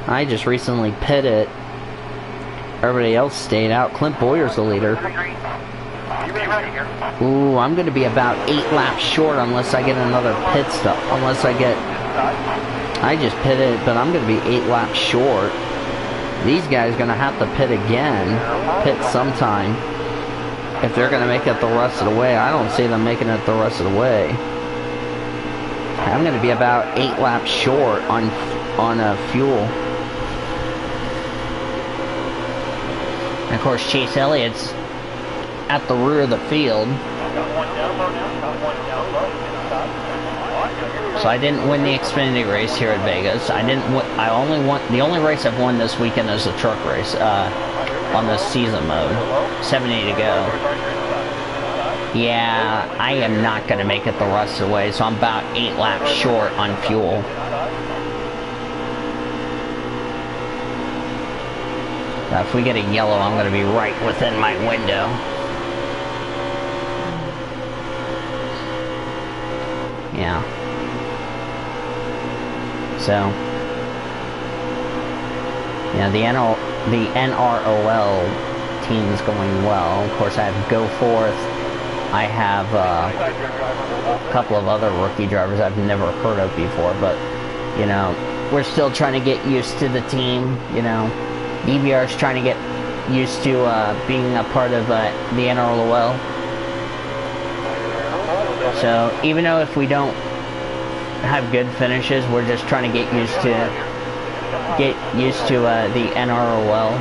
I just recently pitted. Everybody else stayed out. Clint Boyer's the leader. Ooh, I'm going to be about 8 laps short unless I get another pit stop. I just pitted, but I'm going to be 8 laps short. These guys are going to have to pit again. Pit sometime. If they're going to make it the rest of the way. I don't see them making it the rest of the way. I'm going to be about 8 laps short on fuel. And of course, Chase Elliott's at the rear of the field. So I didn't win the Xfinity race here at Vegas. The only race I've won this weekend is the truck race on the season mode. 70 to go. Yeah, I am not going to make it the rest of the way, so I'm about 8 laps short on fuel. If we get a yellow, I'm going to be right within my window. Yeah. So, yeah, the NROL team's going well. Of course, I have Go Forth. I have a couple of other rookie drivers I've never heard of before, but, you know, we're still trying to get used to the team, you know. DVR's trying to get used to being a part of the NROL. So, even though if we don't have good finishes, we're just trying to get used to the NROL.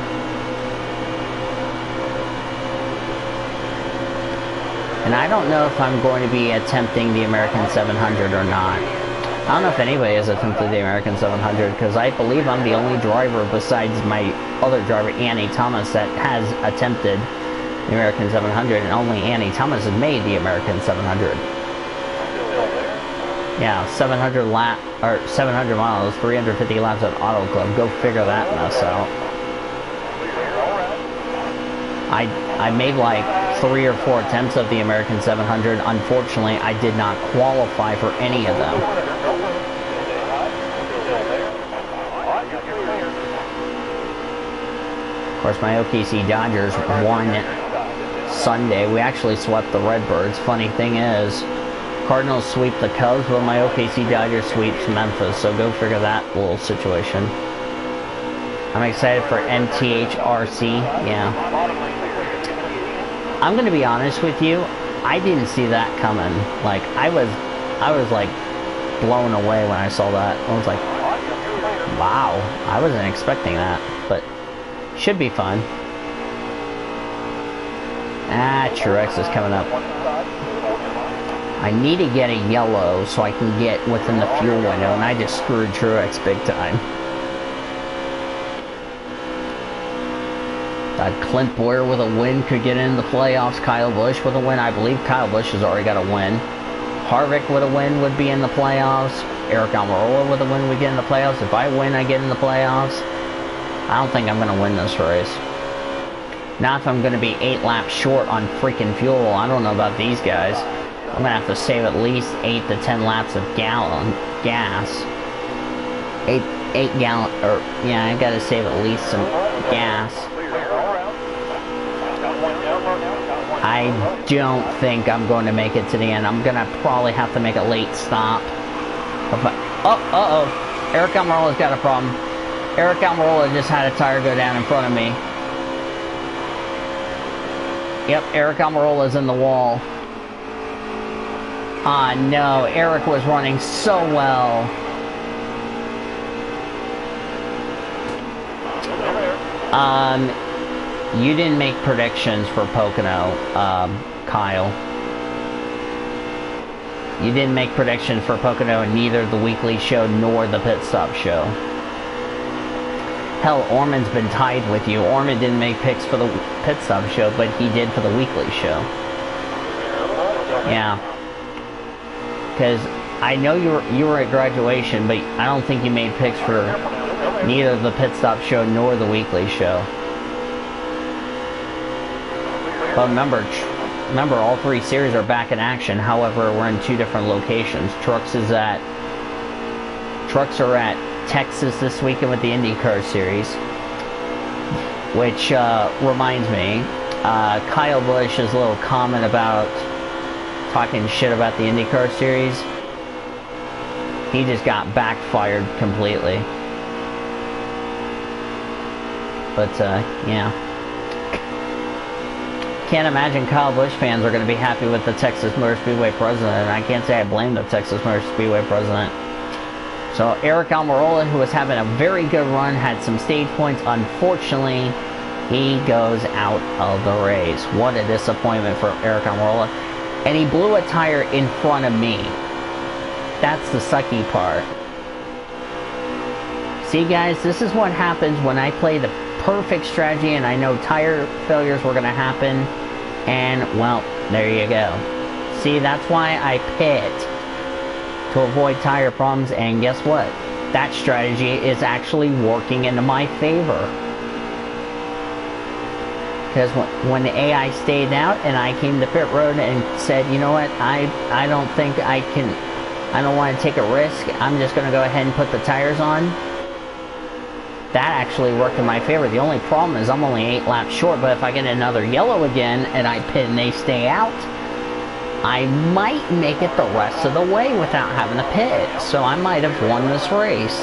And I don't know if I'm going to be attempting the American 700 or not. I don't know if anybody has attempted the American 700, because I believe I'm the only driver besides my other driver, Annie Thomas, that has attempted the American 700, and only Annie Thomas has made the American 700. Yeah, 700 miles, 350 laps at Auto Club. Go figure that mess out. I made like 3 or 4 attempts of the American 700. Unfortunately, I did not qualify for any of them. Of course, my OKC Dodgers won Sunday. We actually swept the Redbirds. Funny thing is, Cardinals sweep the Cubs, but my OKC Dodgers sweeps Memphis, so go figure that little situation. I'm excited for MTHRC, yeah. I'm gonna be honest with you, I didn't see that coming. Like, I was like blown away when I saw that. I was like, wow, I wasn't expecting that, but should be fun. Truex is coming up. I need to get a yellow so I can get within the fuel window, and I just screwed Truex big time. Clint Boyer with a win could get in the playoffs. Kyle Busch with a win. I believe Kyle Busch has already got a win. Harvick with a win would be in the playoffs. Eric Almirola with a win would get in the playoffs. If I win, I get in the playoffs. I don't think I'm going to win this race. Not if I'm going to be 8 laps short on freaking fuel. I don't know about these guys. I'm going to have to save at least 8 to 10 laps of gas. 8 gallon, or, yeah, I got to save at least some gas. I don't think I'm going to make it to the end. I'm going to probably have to make a late stop. Uh-oh. Eric Almirola's got a problem. Eric Almirola just had a tire go down in front of me. Yep, Eric Almirola's in the wall. Ah, no. Eric was running so well. You didn't make predictions for Pocono, Kyle. You didn't make predictions for Pocono in neither the weekly show nor the pit stop show. Hell, Orman's been tied with you. Orman didn't make picks for the pit stop show, but he did for the weekly show. Yeah. Because I know you were at graduation, but I don't think you made picks for neither the pit stop show nor the weekly show. But remember, all 3 series are back in action. However, we're in 2 different locations. Trucks are at Texas this weekend with the IndyCar series. Which reminds me, Kyle Busch's little comment about talking shit about the IndyCar series, he just got backfired completely. But, yeah. Can't imagine Kyle Busch fans are going to be happy with the Texas Motor Speedway president. I can't say I blame the Texas Motor Speedway president. So Eric Almirola, who was having a very good run, had some stage points. Unfortunately, he goes out of the race. What a disappointment for Eric Almirola. And he blew a tire in front of me. That's the sucky part. See guys, this is what happens when I play the perfect strategy and I know tire failures were going to happen. And, well, there you go. See, that's why I pit. To avoid tire problems, and guess what? That strategy is actually working into my favor. Because when the AI stayed out and I came to pit road and said, you know what, I don't think I can, I don't want to take a risk, I'm just going to go ahead and put the tires on. That actually worked in my favor. The only problem is I'm only 8 laps short, but if I get another yellow again and I pit and they stay out, I might make it the rest of the way without having to pit. So I might have won this race.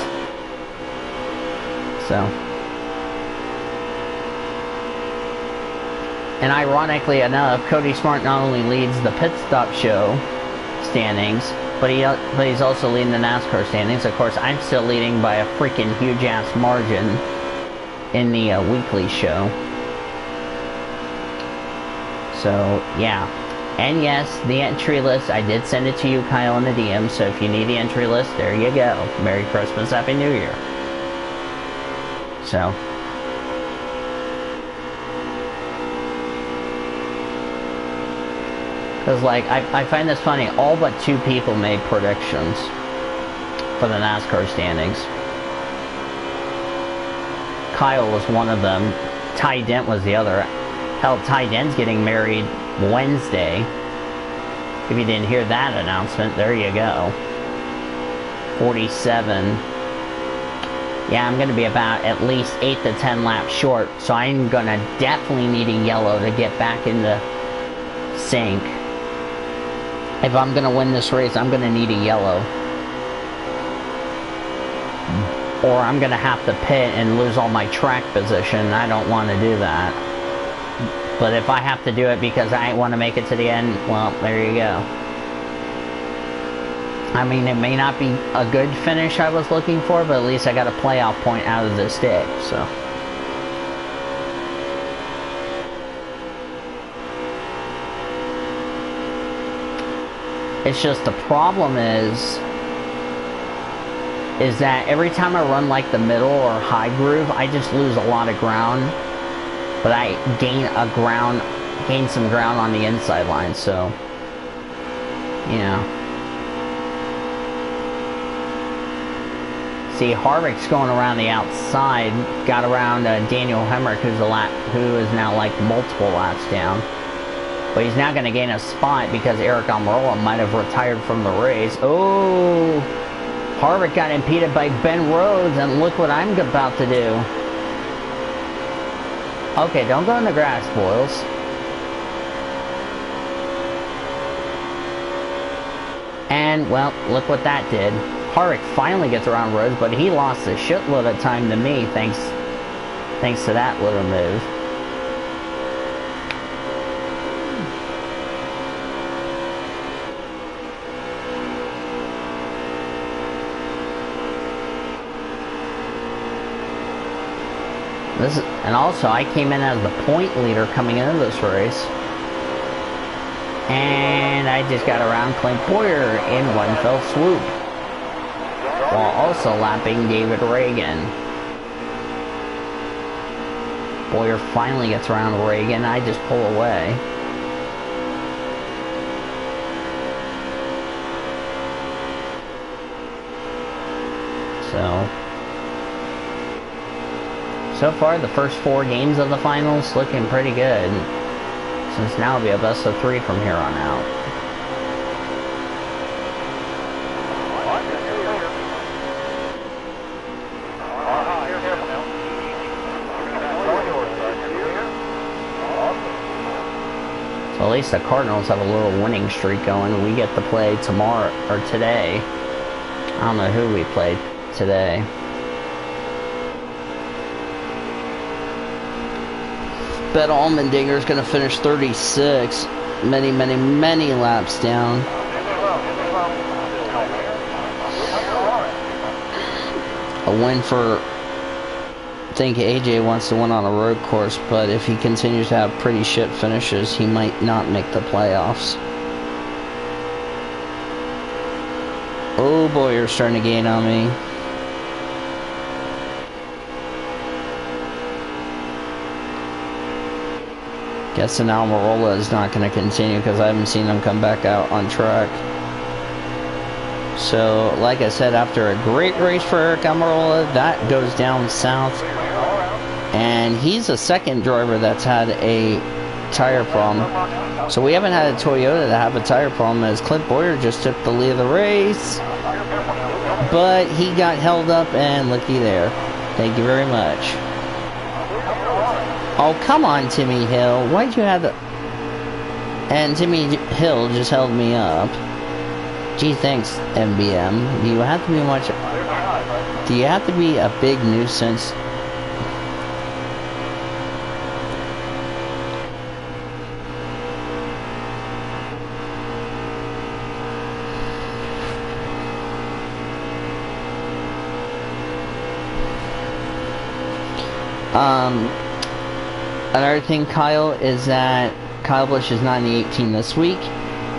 So. And ironically enough, Cody Smart not only leads the pit stop show standings, but he's also leading the NASCAR standings. Of course, I'm still leading by a freaking huge ass margin in the weekly show. So, yeah. And yes, the entry list, I did send it to you, Kyle, in the DM, so if you need the entry list, there you go. Merry Christmas, Happy New Year. So. Because, like, I find this funny, all but 2 people made predictions for the NASCAR standings. Kyle was one of them. Ty Dent was the other. Hell, Ty Dent's getting married Wednesday. If you didn't hear that announcement, there you go. 47. Yeah, I'm going to be about at least 8 to 10 laps short, so I'm going to definitely need a yellow to get back in the sync. If I'm going to win this race, I'm going to need a yellow. Or I'm going to have to pit and lose all my track position. I don't want to do that. But if I have to do it because I want to make it to the end, well, there you go. I mean, it may not be a good finish I was looking for, but at least I got a playoff point out of this day, so. It's just the problem is that every time I run like the middle or high groove, I just lose a lot of ground. But I gain some ground on the inside line, so, yeah. See, Harvick's going around the outside, got around Daniel Hemrick, who is now like multiple laps down. But he's now going to gain a spot because Eric Almirola might have retired from the race. Oh, Harvick got impeded by Ben Rhodes, and look what I'm about to do. Okay, don't go in the grass, boys. And, well, look what that did. Harvick finally gets around Rhodes, but he lost a shitload of time to me thanks to that little move. And also, I came in as the point leader coming into this race. And I just got around Clint Boyer in one fell swoop. While also lapping David Reagan. Boyer finally gets around Reagan. I just pull away. So far, the first 4 games of the finals looking pretty good. Since now it'll be a best of 3 from here on out. So at least the Cardinals have a little winning streak going. We get to play tomorrow, or today. I don't know who we played today. Bet Allmendinger's going to finish 36. Many, many, many laps down. A win for... I think AJ wants to win on a road course, but if he continues to have pretty shit finishes, he might not make the playoffs. Oh boy, you're starting to gain on me. Guessing Almirola is not going to continue because I haven't seen him come back out on track. So, like I said, after a great race for Eric Almirola, that goes down south. And he's the second driver that's had a tire problem. So we haven't had a Toyota to have a tire problem, as Clint Boyer just took the lead of the race. But he got held up, and looky there. Thank you very much. Oh, come on, Timmy Hill. Why'd you have the... And Timmy Hill just held me up. Gee, thanks, MBM. Do you have to be much... Do you have to be a big nuisance? Another thing, Kyle, is that Kyle Busch is not in the 18 this week.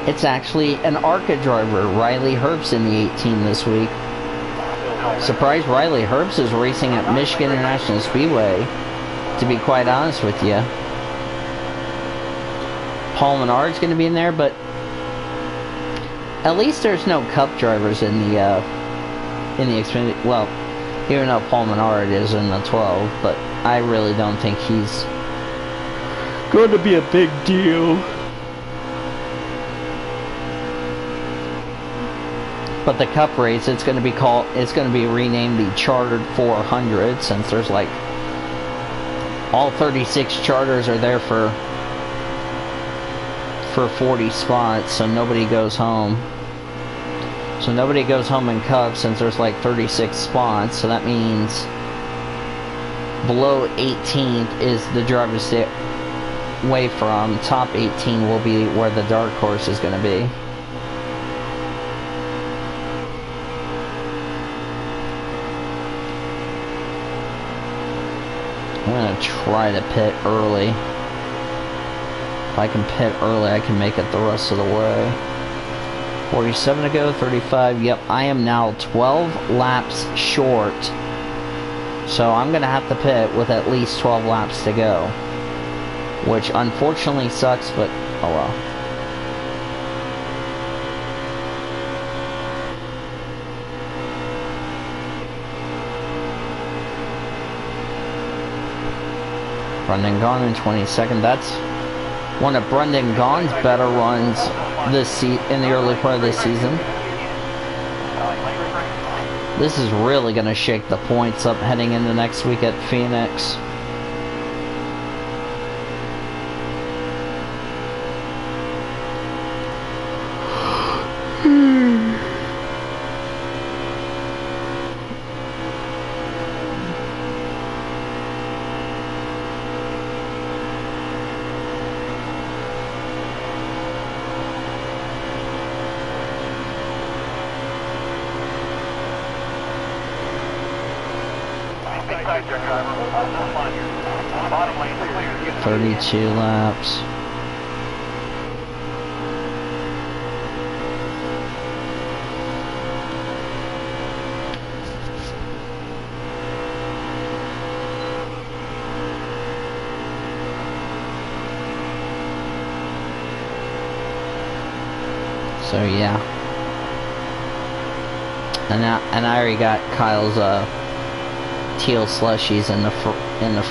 It's actually an ARCA driver, Riley Herbst, in the 18 this week. Surprised Riley Herbst is racing at Michigan International Speedway, to be quite honest with you. Paul Menard's going to be in there, but at least there's no Cup drivers in the Xfinity. Well, even though Paul Menard is in the 12, but I really don't think he's going to be a big deal. But the Cup race, it's going to be renamed the Chartered 400, since there's like all 36 charters are there for 40 spots, so nobody goes home. So nobody goes home in Cup since there's like 36 spots, so that means below 18th is the driver's stay away from. Top 18 will be where the dark horse is going to be. I'm going to try to pit early. If I can pit early, I can make it the rest of the way. 47 to go, 35. Yep, I am now 12 laps short. So I'm going to have to pit with at least 12 laps to go. Which unfortunately sucks, but oh well. Brendan Gaughan in 22nd. That's one of Brendan Gaughan's better runs in the early part of this season. This is really going to shake the points up heading into next week at Phoenix. Two laps. So yeah. And I already got Kyle's teal slushies in the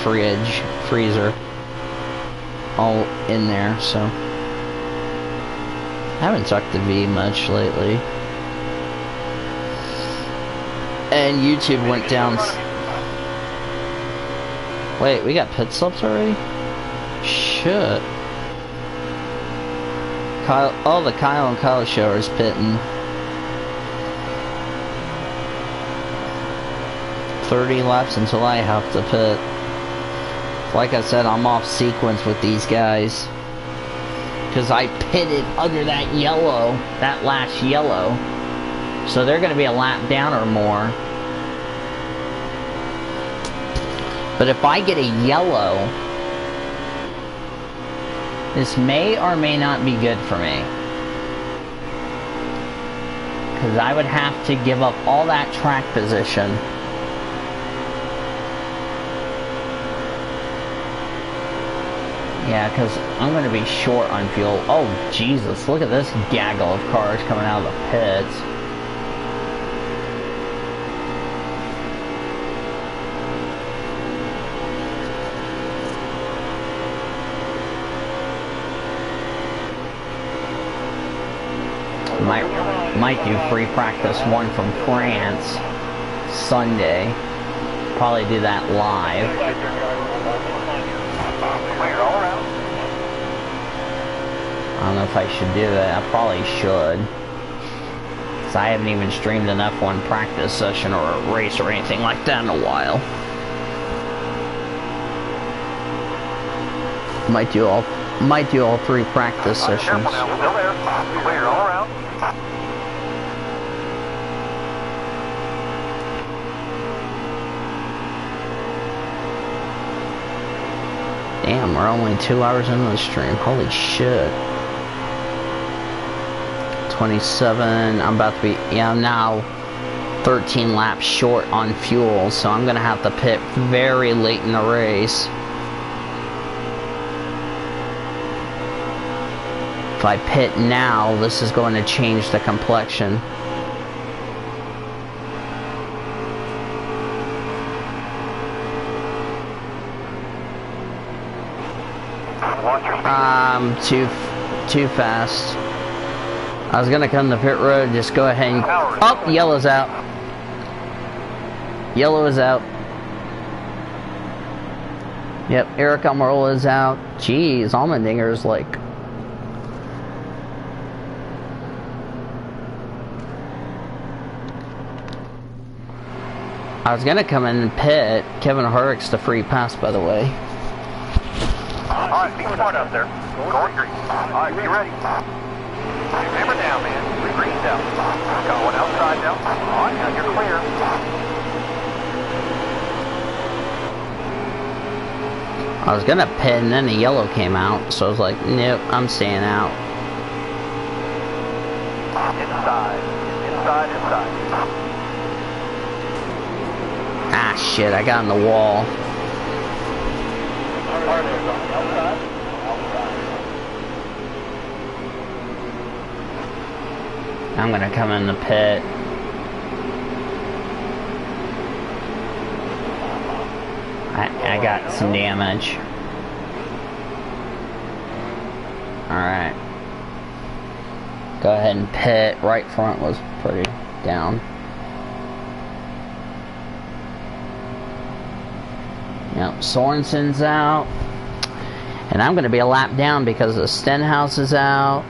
freezer. All in there, so I haven't talked to V much lately. And YouTube went down. Wait, we got pit stops already? Shit. Kyle, oh, the Kyle and Kyle show is pitting. 30 laps until I have to pit. Like I said, I'm off sequence with these guys. Because I pitted under that yellow, that last yellow. So they're going to be a lap down or more. But if I get a yellow, this may or may not be good for me. Because I would have to give up all that track position. Yeah, because I'm going to be short on fuel. Oh, Jesus, look at this gaggle of cars coming out of the pits. Might do free practice one from France Sunday. Probably do that live. I don't know if I should do that. I probably should. Because I haven't even streamed an F1 practice session or a race or anything like that in a while. Might do all 3 practice sessions. Clear all around. Damn, we're only 2 hours into the stream. Holy shit. 27, I'm about to be, yeah, I'm now 13 laps short on fuel, so I'm gonna have to pit very late in the race. If I pit now, this is going to change the complexion. Too fast. I was gonna come to pit road, just go ahead and... Oh, yellow's out. Yellow is out. Yep, Eric Almirola is out. Jeez, Allmendinger's like... I was gonna come in and pit. Kevin Harvick's the free pass, by the way. Alright, be smart out there. Going green. Alright, be ready. Hammer down, man. We're green down. Got one outside now. Alright, now you're clear. I was gonna pit and then the yellow came out, so I was like, nope, I'm staying out. Inside. Inside. Ah, shit, I got in the wall. I'm gonna come in the pit. I got some damage. Alright. Go ahead and pit. Right front was pretty down. Yep, Sorensen's out. And I'm going to be a lap down because the Stenhouse is out.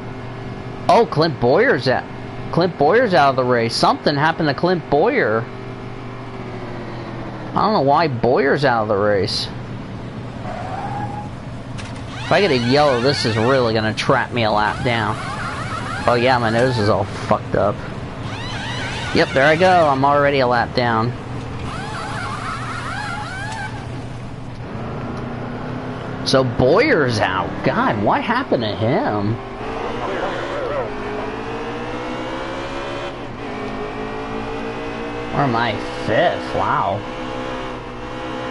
Oh, Clint Boyer's out. Clint Boyer's out of the race. Something happened to Clint Boyer. I don't know why Boyer's out of the race. If I get a yellow, this is really going to trap me a lap down. Oh yeah, my nose is all fucked up. Yep, there I go. I'm already a lap down. So Boyer's out. God, what happened to him? Or am I 5th? Wow.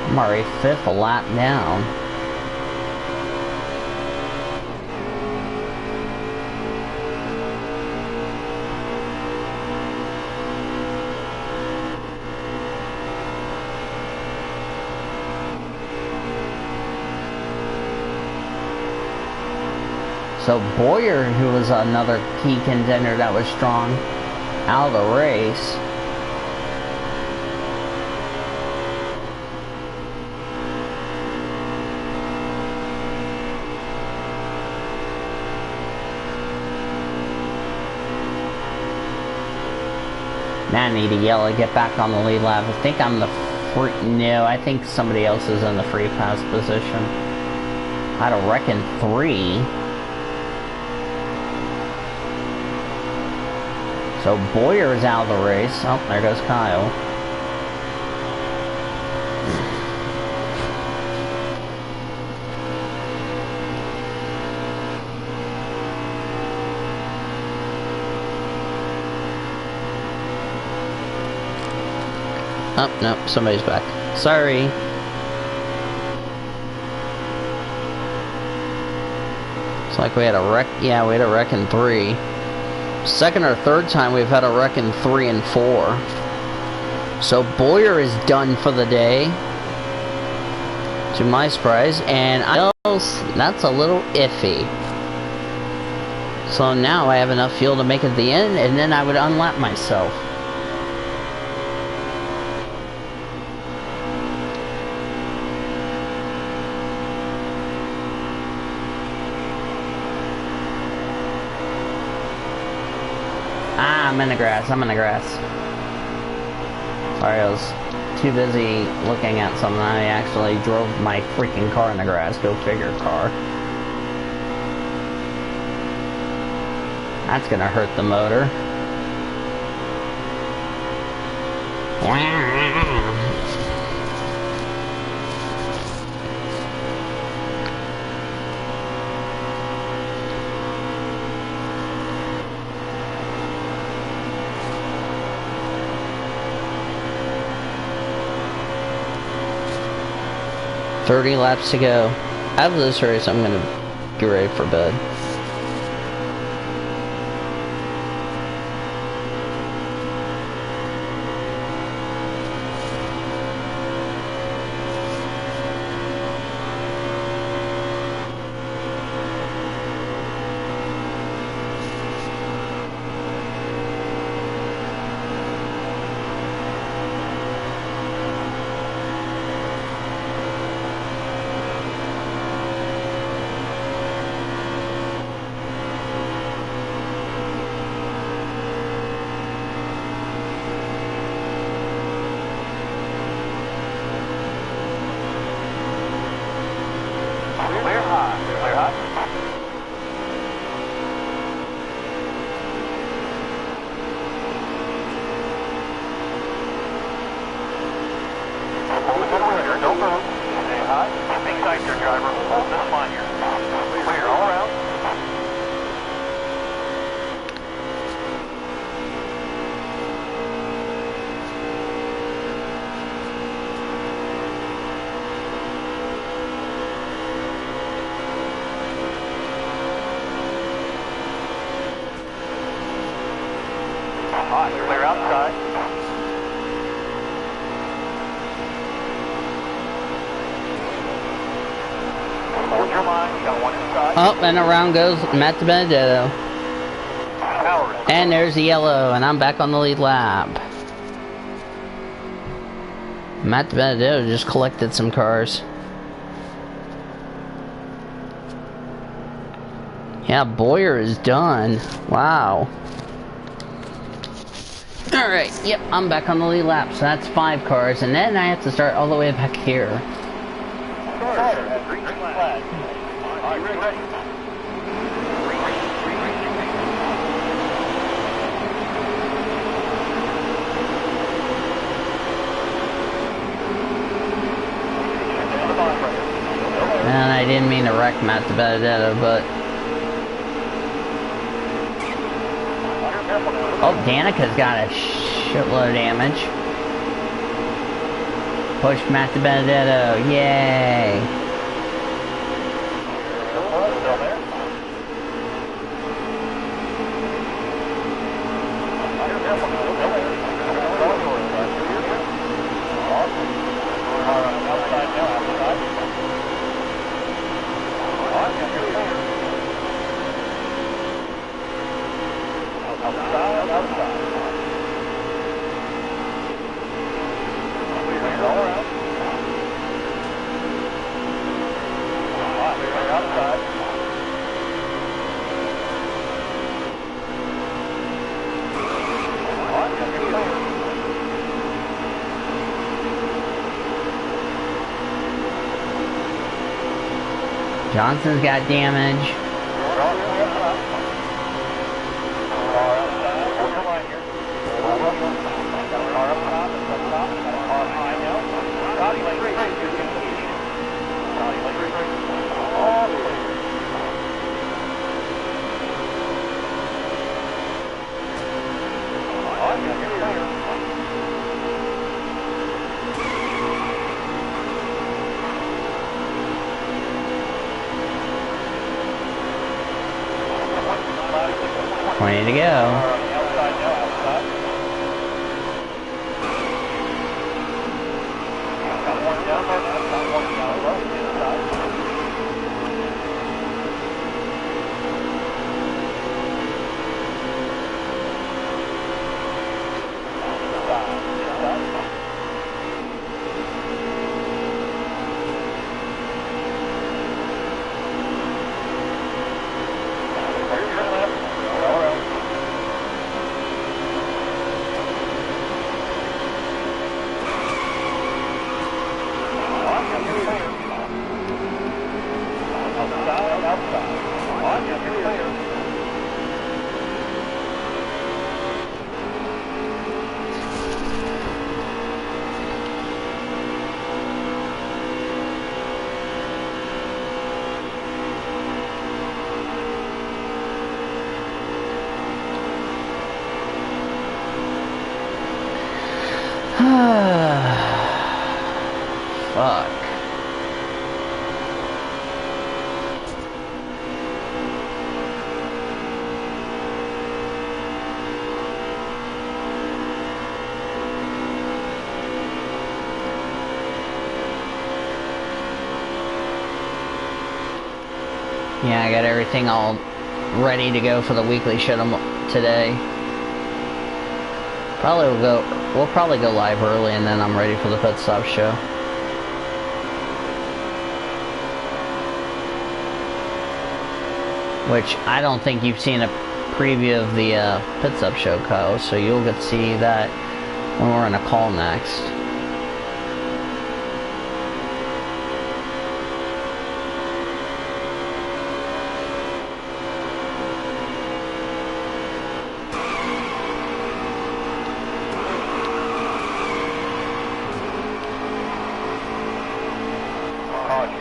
I'm already 5th a lap down. So Boyer, who was another key contender that was strong, out of the race. Now I need a yellow to get back on the lead lap. I think I'm the free... No, I think somebody else is in the free pass position. I'd reckon 3. So Boyer is out of the race. Oh, there goes Kyle. Oh, no, somebody's back. Sorry. It's like we had a wreck. Yeah, we had a wreck in 3. Second or third time we've had a wreck in 3 and 4. So Boyer is done for the day, to my surprise, and that's a little iffy. So now I have enough fuel to make it to the end, and then I would unlap myself. I'm in the grass, I'm in the grass. Sorry, I was too busy looking at something. I actually drove my freaking car in the grass. Go figure, car. That's gonna hurt the motor. $30 laps to go. After this race, I'm gonna get ready for bed. Clear outside. Hold your line, you got one inside. Oh, and around goes Matt DiBenedetto. And there's the yellow, and I'm back on the lead lap. Matt DiBenedetto just collected some cars. Yeah, Boyer is done. Wow. Alright, yep, I'm back on the lead lap, so that's 5 cars, and then I have to start all the way back here. And I didn't mean to wreck Matt DiBenedetto, but... Oh, Danica's got a shitload of damage. Push Matt DiBenedetto, yay! Johnson's got damage. Way to go. Fuck. Yeah, I got everything all ready to go for the weekly show today. We'll probably go live early and then I'm ready for the pit stop show. Which I don't think you've seen a preview of the pit stop show, Kyle, so you'll get to see that when we're in a call next.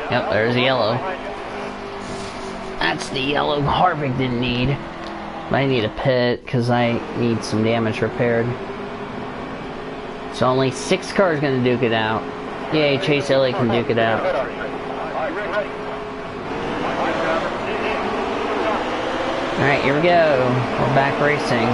Yep, there's the yellow. That's the yellow Harvick didn't need. But I need a pit because I need some damage repaired. So only 6 cars gonna duke it out. Yay, Chase Elliott can duke it out. Alright, here we go. We're back racing.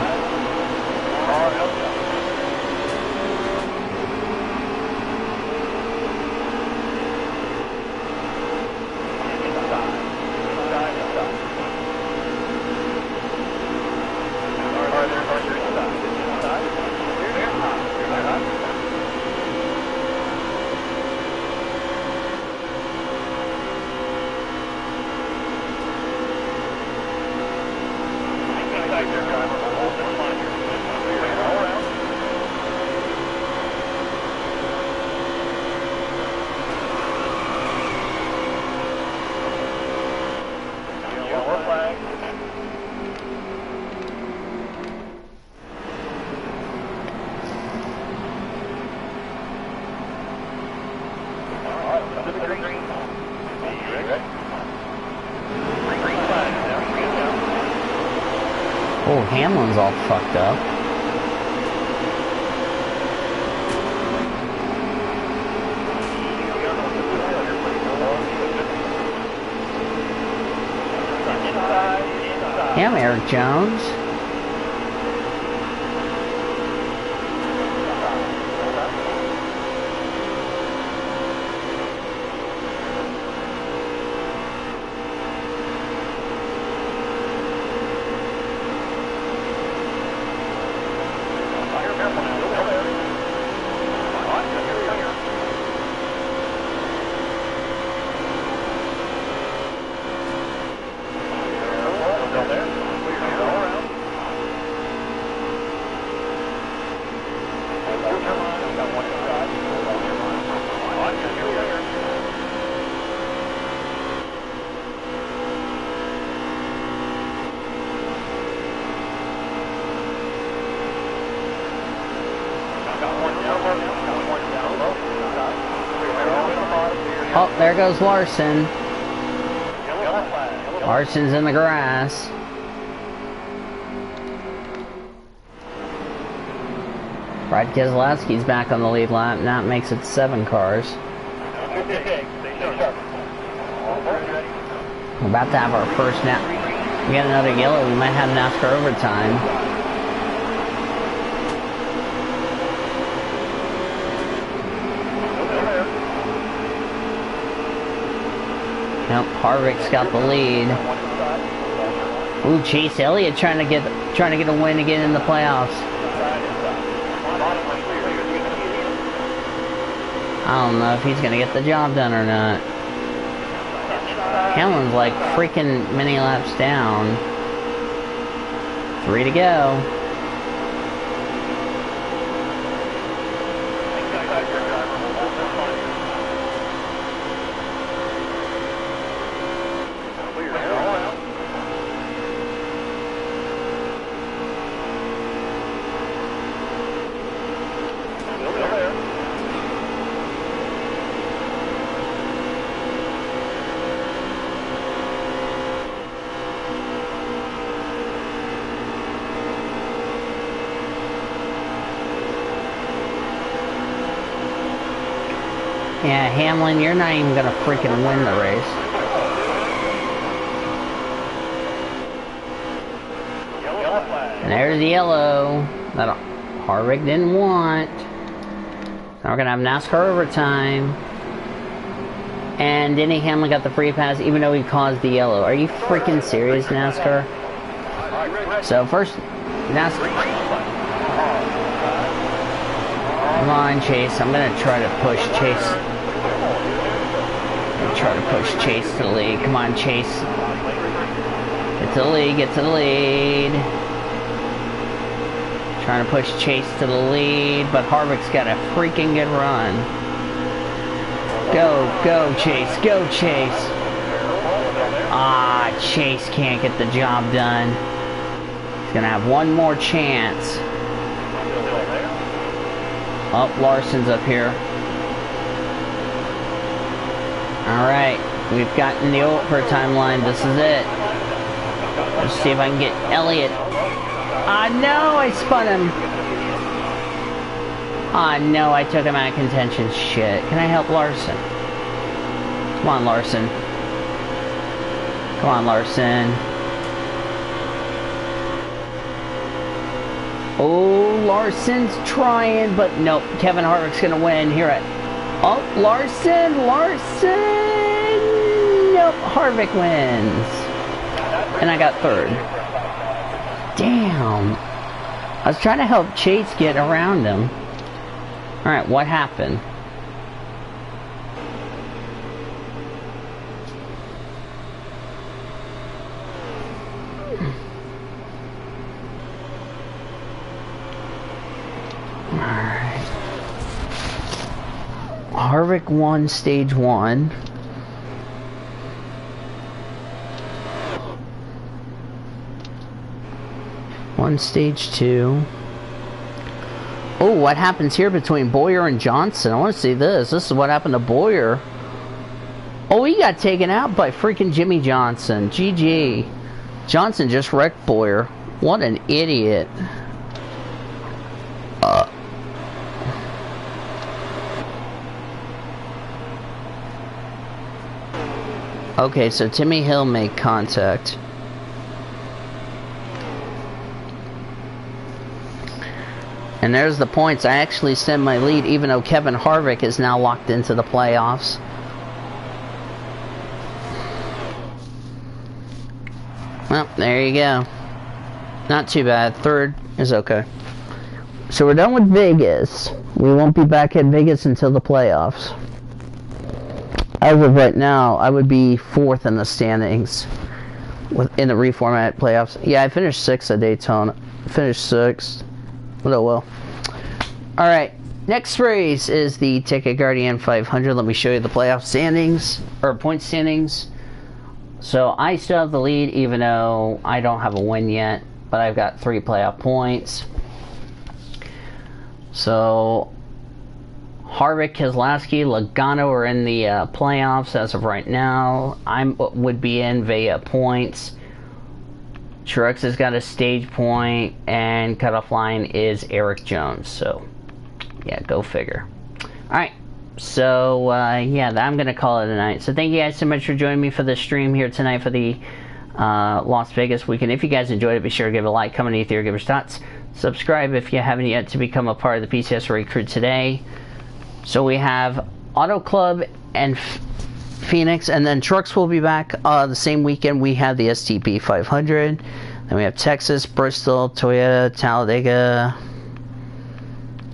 Oh, Hamlin's all fucked up. Damn, Eric Jones. Oh, there goes Larson. Larson's in the grass. Brad Keselowski's back on the lead lap. Now it makes it 7 cars. We're about to have our first we got another yellow. We might have NASCAR overtime. Nope, Harvick's got the lead. Ooh, Chase Elliott trying to get a win again in the playoffs. I don't know if he's gonna get the job done or not. Hamlin's like freaking many laps down. 3 to go. Yeah, Hamlin, you're not even gonna freaking win the race. And there's the yellow that Harvick didn't want. Now we're gonna have NASCAR overtime. And Denny Hamlin got the free pass even though he caused the yellow. Are you freaking serious, NASCAR? So first, NASCAR. Come on, Chase. I'm gonna try to push Chase. Try to push Chase to the lead. Come on, Chase. Get to the lead, get to the lead. Trying to push Chase to the lead, but Harvick's got a freaking good run. Go, go, Chase, go, Chase. Ah, Chase can't get the job done. He's gonna have one more chance. Oh, Larson's up here. Alright, we've gotten the overtime line. This is it. Let's see if I can get Elliott. Ah, no, I spun him. Ah, no, I took him out of contention. Shit. Can I help Larson? Come on, Larson. Come on, Larson. Oh, Larson's trying, but nope. Kevin Harvick's gonna win here at... Oh, Larson! Nope, Harvick wins. And I got 3rd. Damn. I was trying to help Chase get around him. Alright, what happened? Harvick won stage 1. Won stage 2. Oh, what happens here between Boyer and Johnson? I want to see this. This is what happened to Boyer. Oh, he got taken out by freaking Jimmy Johnson. GG. Johnson just wrecked Boyer. What an idiot. Okay, so Timmy Hill made contact. And there's the points. I actually send my lead even though Kevin Harvick is now locked into the playoffs. Well, there you go. Not too bad. 3rd is okay. So we're done with Vegas. We won't be back at Vegas until the playoffs. As of right now, I would be 4th in the standings in the reformat playoffs. Yeah, I finished 6th at Daytona. Finished 6th. Oh well. Alright, next race is the Ticket Guardian 500. Let me show you the playoff standings, or point standings. So I still have the lead even though I don't have a win yet, but I've got 3 playoff points. So Harvick, Keselowski, Logano are in the playoffs as of right now. I would be in via points. Truex has got a stage point, and cutoff line is Eric Jones. So, yeah, go figure. Alright, so, yeah, I'm going to call it a night. So thank you guys so much for joining me for the stream here tonight for the Las Vegas weekend. If you guys enjoyed it, be sure to give it a like, comment underneath here, give us thoughts. Subscribe if you haven't yet to become a part of the PCS crew today. So we have Auto Club and Phoenix, and then trucks will be back the same weekend. We have the STP 500, then we have Texas, Bristol, Toyota, Talladega.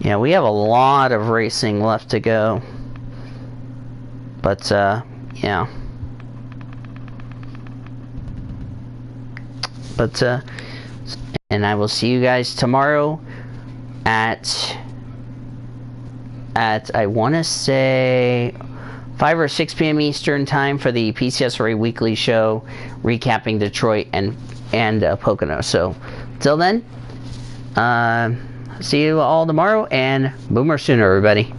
Yeah, we have a lot of racing left to go, but yeah, but and I will see you guys tomorrow at I want to say 5 or 6 p.m. Eastern time for the PCSRA weekly show, recapping Detroit and Pocono. So, till then, see you all tomorrow, and Boomer Sooner, everybody.